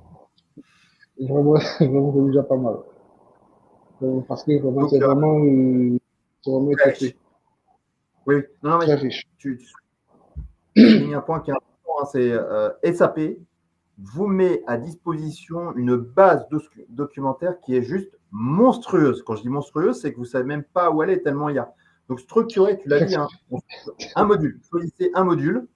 Vraiment, c'est déjà pas mal. Parce que vraiment, c'est vraiment étoffé. Oui, non, mais très riche. Tu soulignes un point qui est important, hein, c'est SAP vous met à disposition une base documentaire qui est juste monstrueuse. Quand je dis monstrueuse, c'est que vous ne savez même pas où elle est tellement il y a. Donc, structurer, tu l'as dit, hein, un module. Choisissez un module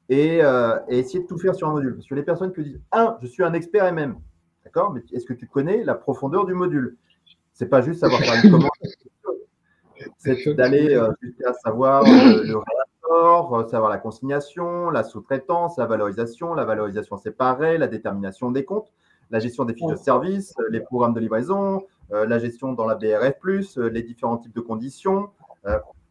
et essayez de tout faire sur un module. Parce que les personnes qui disent je suis un expert MM. D'accord? Mais est-ce que tu connais la profondeur du module? Ce n'est pas juste savoir faire une commande. C'est d'aller jusqu'à savoir le réassort, savoir la consignation, la sous-traitance, la valorisation séparée, la détermination des comptes, la gestion des fiches de service, les programmes de livraison, la gestion dans la BRF+, les différents types de conditions.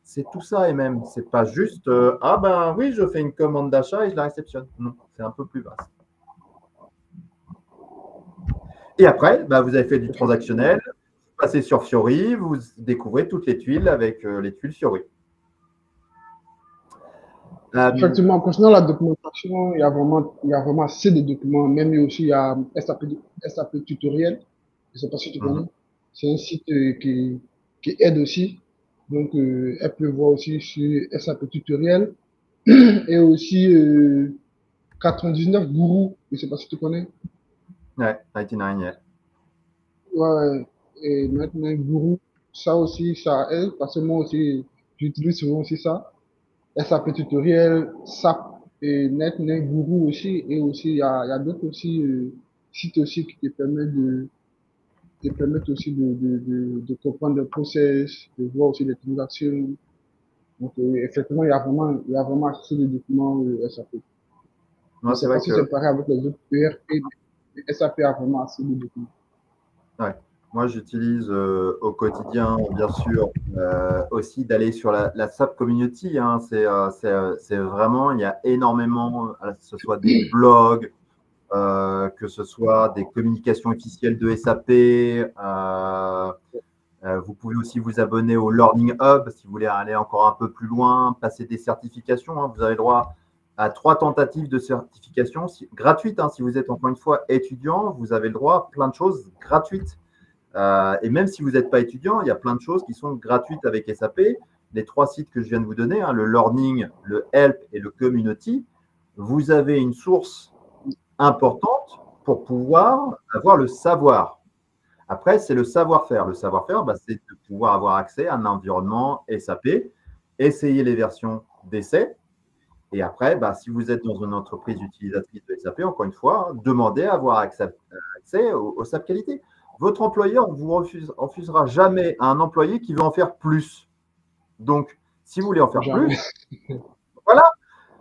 C'est tout ça et même, c'est pas juste oui, je fais une commande d'achat et je la réceptionne. Non, c'est un peu plus vaste. Et après, vous avez fait du transactionnel. Passez sur Fiori, vous découvrez toutes les tuiles avec les tuiles Fiori. Effectivement, concernant la documentation, il y a vraiment assez de documents. Même aussi, il y a SAP Tutoriel. Je ne sais pas si tu connais. C'est un site qui aide aussi. Donc, elle peut voir aussi sur SAP Tutoriel. Et aussi 99 Guru. Je ne sais pas si tu connais. Ouais, 99, yeah. Ouais, et maintenant Guru, ça aussi, ça aide. Parce que moi aussi, j'utilise souvent aussi ça. SAP Tutoriel, SAP et NetNet Guru aussi. Et aussi, il y a d'autres aussi, sites aussi qui te permettent aussi de comprendre le process, de voir aussi les transactions. Donc, effectivement, il y a vraiment assez de documents SAP. Non, c'est vrai que c'est pareil avec les autres ERP, mais SAP a vraiment assez de documents. Ouais. Moi, j'utilise au quotidien, bien sûr, aussi d'aller sur la SAP Community. Hein. C'est vraiment, il y a énormément, que ce soit des blogs, que ce soit des communications officielles de SAP. Vous pouvez aussi vous abonner au Learning Hub si vous voulez aller encore un peu plus loin, passer des certifications. Hein. Vous avez le droit à 3 tentatives de certification gratuites. Hein. Si vous êtes encore une fois étudiant, vous avez le droit à plein de choses gratuites. Et même si vous n'êtes pas étudiant, il y a plein de choses qui sont gratuites avec SAP. Les 3 sites que je viens de vous donner, hein, le Learning, le Help et le Community, vous avez une source importante pour pouvoir avoir le savoir. Après, c'est le savoir-faire. Le savoir-faire, c'est de pouvoir avoir accès à un environnement SAP, essayer les versions d'essai. Et après, si vous êtes dans une entreprise utilisatrice de SAP, encore une fois, demandez à avoir accès au SAP qualité. Votre employeur ne vous refusera jamais à un employé qui veut en faire plus. Donc, si vous voulez en faire Jamais. plus, voilà.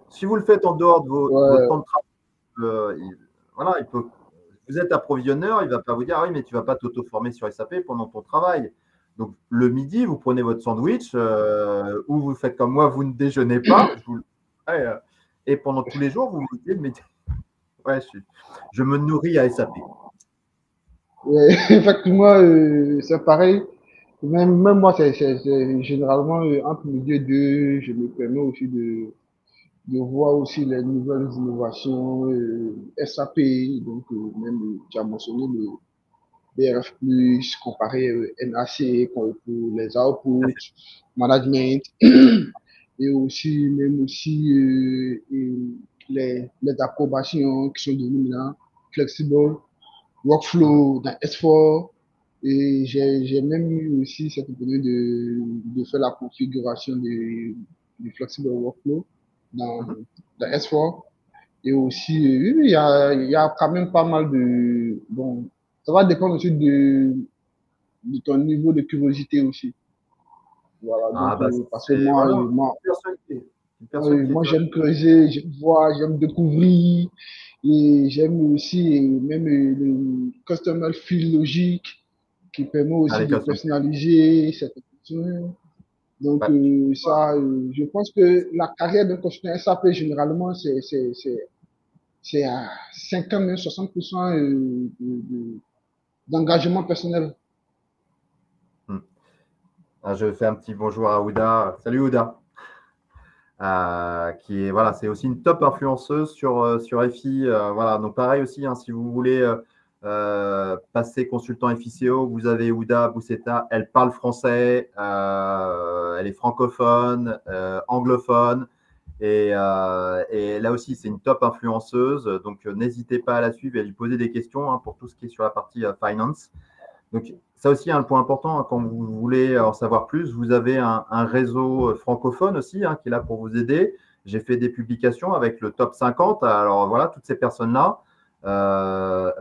Si vous le faites en dehors de votre temps de travail, voilà, vous êtes approvisionneur, il ne va pas vous dire, ah oui, mais tu ne vas pas t'auto-former sur SAP pendant ton travail. Donc, le midi, vous prenez votre sandwich ou vous faites comme moi, vous ne déjeunez pas. Et pendant tous les jours, vous vous dites, mais ouais, je me nourris à SAP. Ouais, effectivement, c'est pareil. Même moi, c'est généralement entre midi et deux, je me permets aussi de voir aussi les nouvelles innovations SAP. Donc, même, tu as mentionné le BRF+, comparé NAC pour les outputs, management, et aussi, même aussi et les approbations qui sont devenues maintenant flexibles, workflow dans S4. Et j'ai même eu aussi cette opportunité de faire la configuration du flexible workflow dans S4. Et aussi, oui, il y a quand même pas mal de... Bon, ça va dépendre aussi de ton niveau de curiosité aussi. Voilà, donc, parce que moi, voilà, une personne qui est moi j'aime creuser, j'aime voir, j'aime découvrir, et j'aime aussi même le customer feel logique qui permet aussi avec de un personnaliser cette question. Donc, ça, je pense que la carrière d'un consultant SAP, généralement, c'est à 50 même 60% d'engagement personnel. Je fais un petit bonjour à Ouda. Salut Ouda. Qui est voilà, c'est aussi une top influenceuse sur FI. Voilà, donc pareil aussi, hein, si vous voulez passer consultant FICO, vous avez Ouda Bousseta. Elle parle français, elle est francophone, anglophone. Et là aussi, c'est une top influenceuse. Donc, n'hésitez pas à la suivre et à lui poser des questions pour tout ce qui est sur la partie finance. Donc, ça aussi, un point important, quand vous voulez en savoir plus, vous avez un réseau francophone aussi qui est là pour vous aider. J'ai fait des publications avec le top 50. Alors voilà, toutes ces personnes-là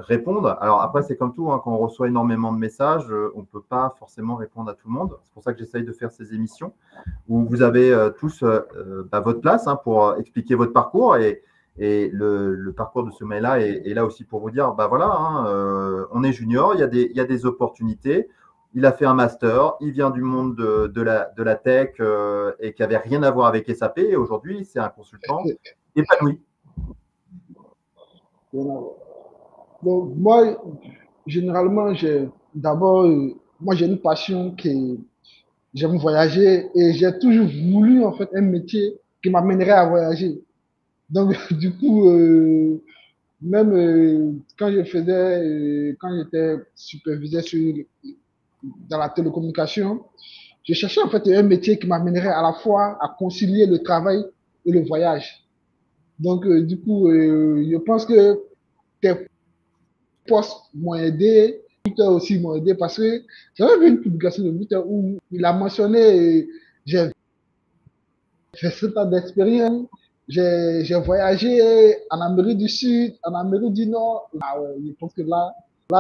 répondent. Alors après, c'est comme tout, quand on reçoit énormément de messages, on ne peut pas forcément répondre à tout le monde. C'est pour ça que j'essaye de faire ces émissions où vous avez tous votre place pour expliquer votre parcours. Et le parcours de ce mec-là est là aussi pour vous dire, voilà, on est junior, il y a des opportunités. Il a fait un master, il vient du monde de la tech et qui n'avait rien à voir avec SAP. Et aujourd'hui, c'est un consultant épanoui. Donc, moi, généralement, d'abord, moi, j'ai une passion qui j'aime voyager et j'ai toujours voulu, en fait, un métier qui m'amènerait à voyager. Donc, du coup, même quand quand j'étais superviseur dans la télécommunication, je cherchais en fait un métier qui m'amènerait à la fois à concilier le travail et le voyage. Donc, du coup, je pense que tes postes m'ont aidé, Twitter aussi m'ont aidé parce que j'avais vu une publication de Twitter où il a mentionné, j'ai fait 7 ans d'expérience, j'ai voyagé en Amérique du Sud, en Amérique du Nord. Ah ouais, je pense que là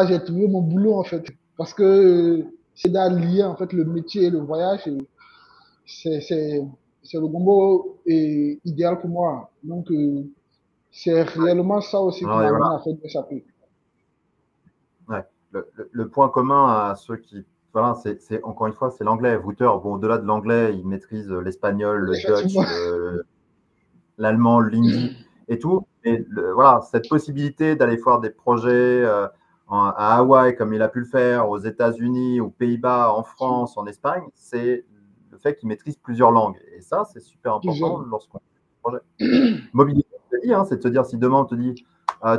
j'ai trouvé mon boulot en fait. Parce que c'est d'allier en fait le métier et le voyage. C'est le combo idéal pour moi. Donc, c'est réellement ça aussi qui Alors, et m'a voilà. amené à faire des SAP. Ouais. le point commun à ceux qui… Voilà, c'est encore une fois, c'est l'anglais. Wouter, bon, au-delà de l'anglais, il maîtrise l'espagnol, le Dutch, Effectivement. l'allemand, l'hindi et tout. Et voilà, cette possibilité d'aller voir des projets à Hawaï, comme il a pu le faire, aux États-Unis, aux Pays-Bas, en France, en Espagne, c'est le fait qu'il maîtrise plusieurs langues. Et ça, c'est super important lorsqu'on fait un projet. Mobilité, c'est de se dire, si demain on te dit,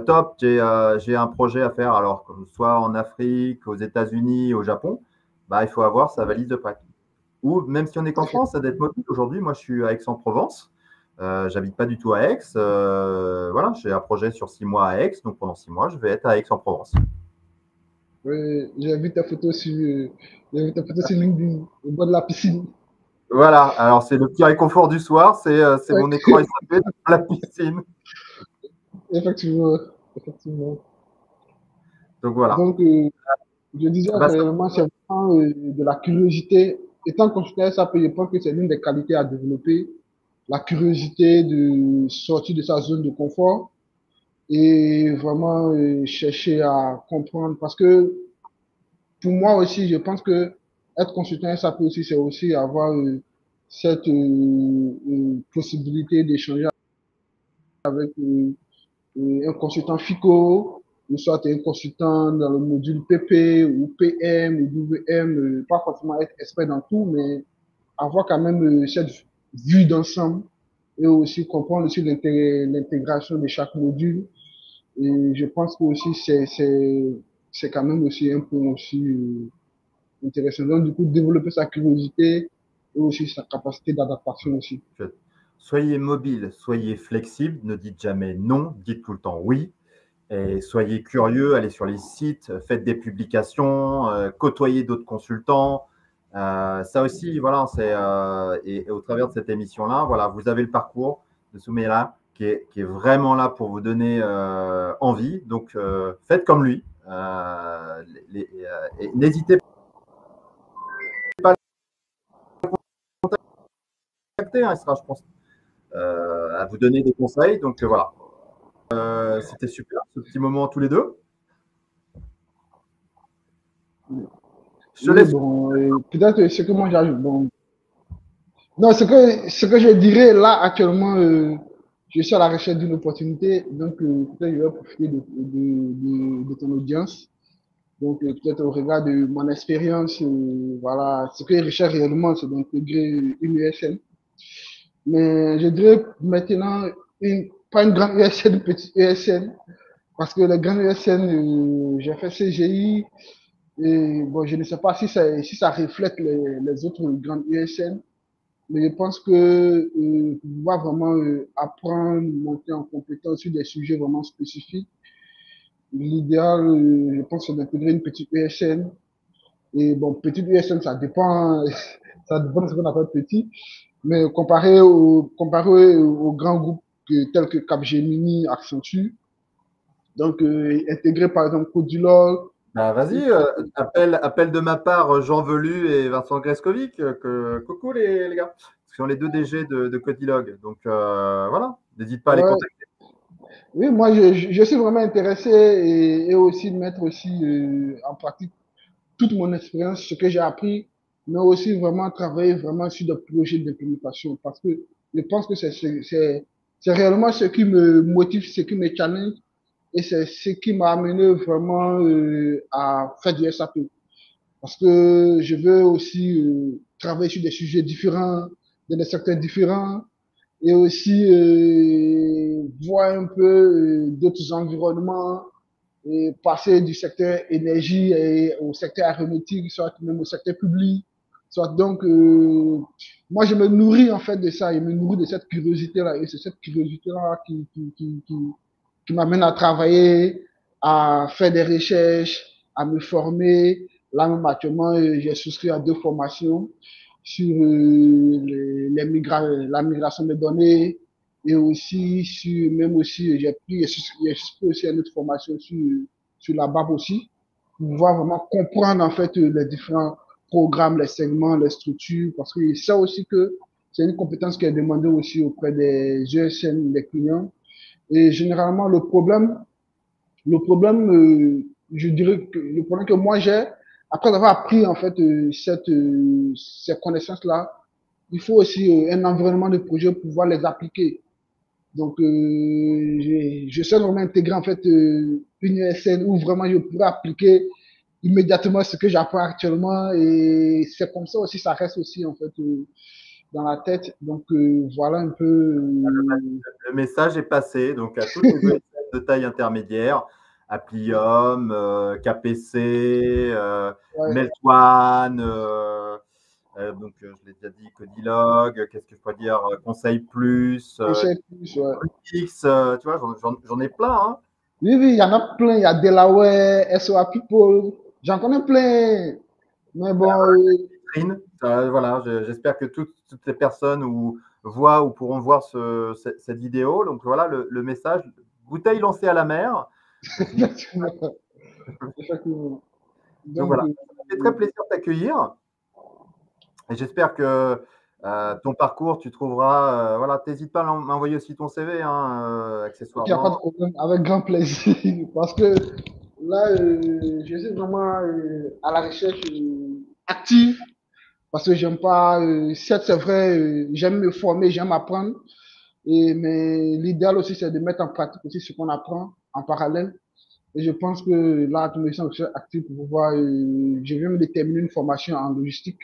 top, j'ai un projet à faire, alors soit en Afrique, aux États-Unis, au Japon, bah, il faut avoir sa valise de prêt. Ou même si on est qu'en France, ça doit être mobile. Aujourd'hui, moi, je suis à Aix-en-Provence. J'habite pas du tout à Aix. Voilà, j'ai un projet sur 6 mois à Aix. Donc, pendant 6 mois, je vais être à Aix-en-Provence. Oui, j'ai vu ta photo sur LinkedIn, au bord de la piscine. Voilà, alors c'est le petit réconfort du soir, c'est mon écran SAP dans la piscine. Effectivement, effectivement. Donc, voilà. Donc, je disais réellement, c'est vraiment de la curiosité. Étant consultant SAP, je pense que c'est l'une des qualités à développer, la curiosité de sortir de sa zone de confort et vraiment chercher à comprendre. Parce que pour moi aussi, je pense que être consultant SAP aussi, c'est aussi avoir cette possibilité d'échanger avec un consultant FICO, ou soit un consultant dans le module PP ou PM ou WM, pas forcément être expert dans tout, mais avoir quand même cette vue d'ensemble et aussi comprendre aussi l'intégration de chaque module. Et je pense que aussi c'est quand même aussi un point aussi intéressant. Donc, du coup, développer sa curiosité et aussi sa capacité d'adaptation aussi. Soyez mobile, soyez flexible, ne dites jamais non, dites tout le temps oui. Et soyez curieux, allez sur les sites, faites des publications, côtoyez d'autres consultants. Ça aussi, voilà, et au travers de cette émission-là, voilà, vous avez le parcours de Soumaïla qui est vraiment là pour vous donner envie. Donc, faites comme lui. N'hésitez pas à le contacter, il sera, je pense, à vous donner des conseils. Donc, voilà. C'était super, ce petit moment tous les deux. Je te laisse. Bon, peut-être ce que moi j'ajoute. Bon. Non, ce que je dirais là actuellement, je suis à la recherche d'une opportunité, donc peut-être je vais profiter de ton audience. Donc peut-être au regard de mon expérience, voilà, ce que je recherche réellement, c'est d'intégrer une ESN. Mais je dirais maintenant, pas une grande ESN, une petite ESN, parce que les grandes ESN, j'ai fait CGI, et bon, je ne sais pas si ça reflète les autres grandes ESN, mais je pense que pouvoir vraiment apprendre, monter en compétence sur des sujets vraiment spécifiques, l'idéal, je pense, c'est d'intégrer une petite ESN. Et bon, petite ESN, ça dépend, ça dépend de ce qu'on appelle petit, mais comparé aux grands groupes tels que Capgemini, Accenture, donc intégrer par exemple Codilor. Bah, vas-y, appelle de ma part Jean Velu et Vincent Greskovic. Coucou les gars. Ce sont les deux DG de Codilog. Donc voilà, n'hésite pas à les contacter. Oui, moi je suis vraiment intéressé et aussi de mettre aussi en pratique toute mon expérience, ce que j'ai appris, mais aussi vraiment travailler vraiment sur des projets d'implémentation parce que je pense que c'est réellement ce qui me motive, ce qui me challenge et c'est ce qui m'a amené vraiment à faire du SAP. Parce que je veux aussi travailler sur des sujets différents, dans des secteurs différents, et aussi voir un peu d'autres environnements, et passer du secteur énergie au secteur aéronautique, soit même au secteur public. Soit donc, moi, je me nourris en fait de ça, je me nourris de cette curiosité-là, et c'est cette curiosité-là qui m'amène à travailler, à faire des recherches, à me former. Là, même actuellement, j'ai souscrit à 2 formations sur la migration des données et aussi même aussi, j'ai souscrit aussi à une autre formation sur la BAP aussi, pour pouvoir vraiment comprendre en fait les différents programmes, les segments, les structures, parce que ça aussi que c'est une compétence qui est demandée aussi auprès des ESN, des clients. Et généralement, le problème je dirais que le problème que moi j'ai, après avoir appris en fait ces connaissances-là, il faut aussi un environnement de projet pour pouvoir les appliquer. Donc, je suis vraiment intégré en fait une ESN où vraiment je pourrais appliquer immédiatement ce que j'apprends actuellement et c'est comme ça aussi, ça reste aussi en fait dans la tête. Donc, voilà un peu. Le message est passé donc à toutes les ESN de taille intermédiaire, Applium, KPC, Ouais, Meltone, donc je l'ai déjà dit, Codilog, qu'est-ce que je peux dire, Conseil Plus, conseil plus, ouais. X, tu vois, j'en ai plein. Hein. Oui, oui, il y en a plein. Il y a Delaware, SOA People. J'en connais plein. Mais bon, Voilà, j'espère que toutes les personnes voient ou pourront voir cette vidéo. Donc voilà le message, bouteille lancée à la mer. effectivement. Effectivement. Donc Donc, voilà, ça m'a fait très plaisir de t'accueillir. Et j'espère que ton parcours, tu trouveras. Voilà, t'hésites pas à m'envoyer aussi ton CV, hein, il n'y a pas de accessoirement. problème. Avec grand plaisir. Parce que là, je suis vraiment à la recherche active. Parce que j'aime pas, certes, c'est vrai, j'aime me former, j'aime apprendre. Mais l'idéal aussi, c'est de mettre en pratique aussi ce qu'on apprend en parallèle. Et je pense que là, je me sens aussi actif pour pouvoir. Je viens de terminer une formation en logistique.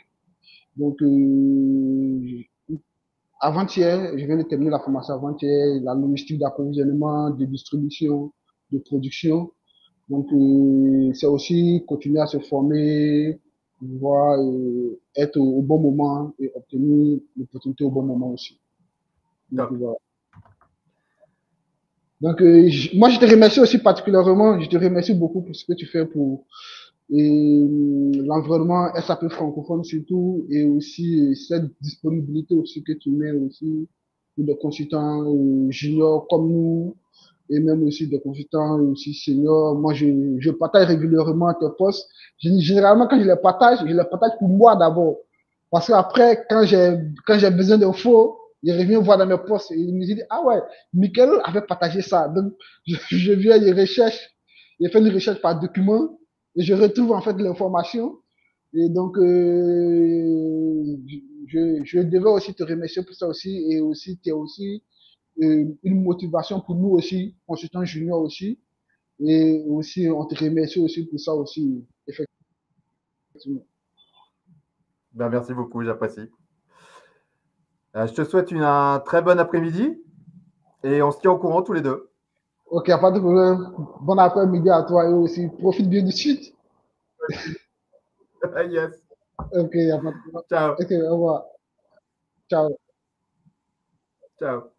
Donc, avant-hier, je viens de terminer la formation avant-hier, la logistique d'approvisionnement, de distribution, de production. Donc, c'est aussi continuer à se former, pouvoir être au bon moment et obtenir l'opportunité au bon moment aussi. Donc, Top. voilà. Donc, moi, je te remercie aussi particulièrement, je te remercie beaucoup pour ce que tu fais pour l'environnement SAP francophone surtout, et aussi cette disponibilité aussi que tu mets aussi pour des consultants juniors comme nous, et même aussi des consultants aussi seniors. Moi, je partage régulièrement tes posts. Généralement, quand je les partage pour moi d'abord. Parce qu'après, quand j'ai besoin d'infos, je reviens voir dans mes posts et il me dit, ah ouais, Michael avait partagé ça. Donc, je viens, je recherche, je fais une recherche par document et je retrouve en fait l'information. Et donc, je devais aussi te remercier pour ça aussi. Et aussi, tu es aussi une motivation pour nous aussi, consultants juniors aussi. Et aussi, on te remercie aussi pour ça aussi, effectivement. Ben, merci beaucoup, j'apprécie. Je te souhaite un très bon après-midi et on se tient au courant tous les deux. Ok, pas de problème. Bon après-midi à toi et aussi. Profite bien du sud. Yes. Ok, y a pas de problème. Ciao. Ok, au revoir. Ciao. Ciao.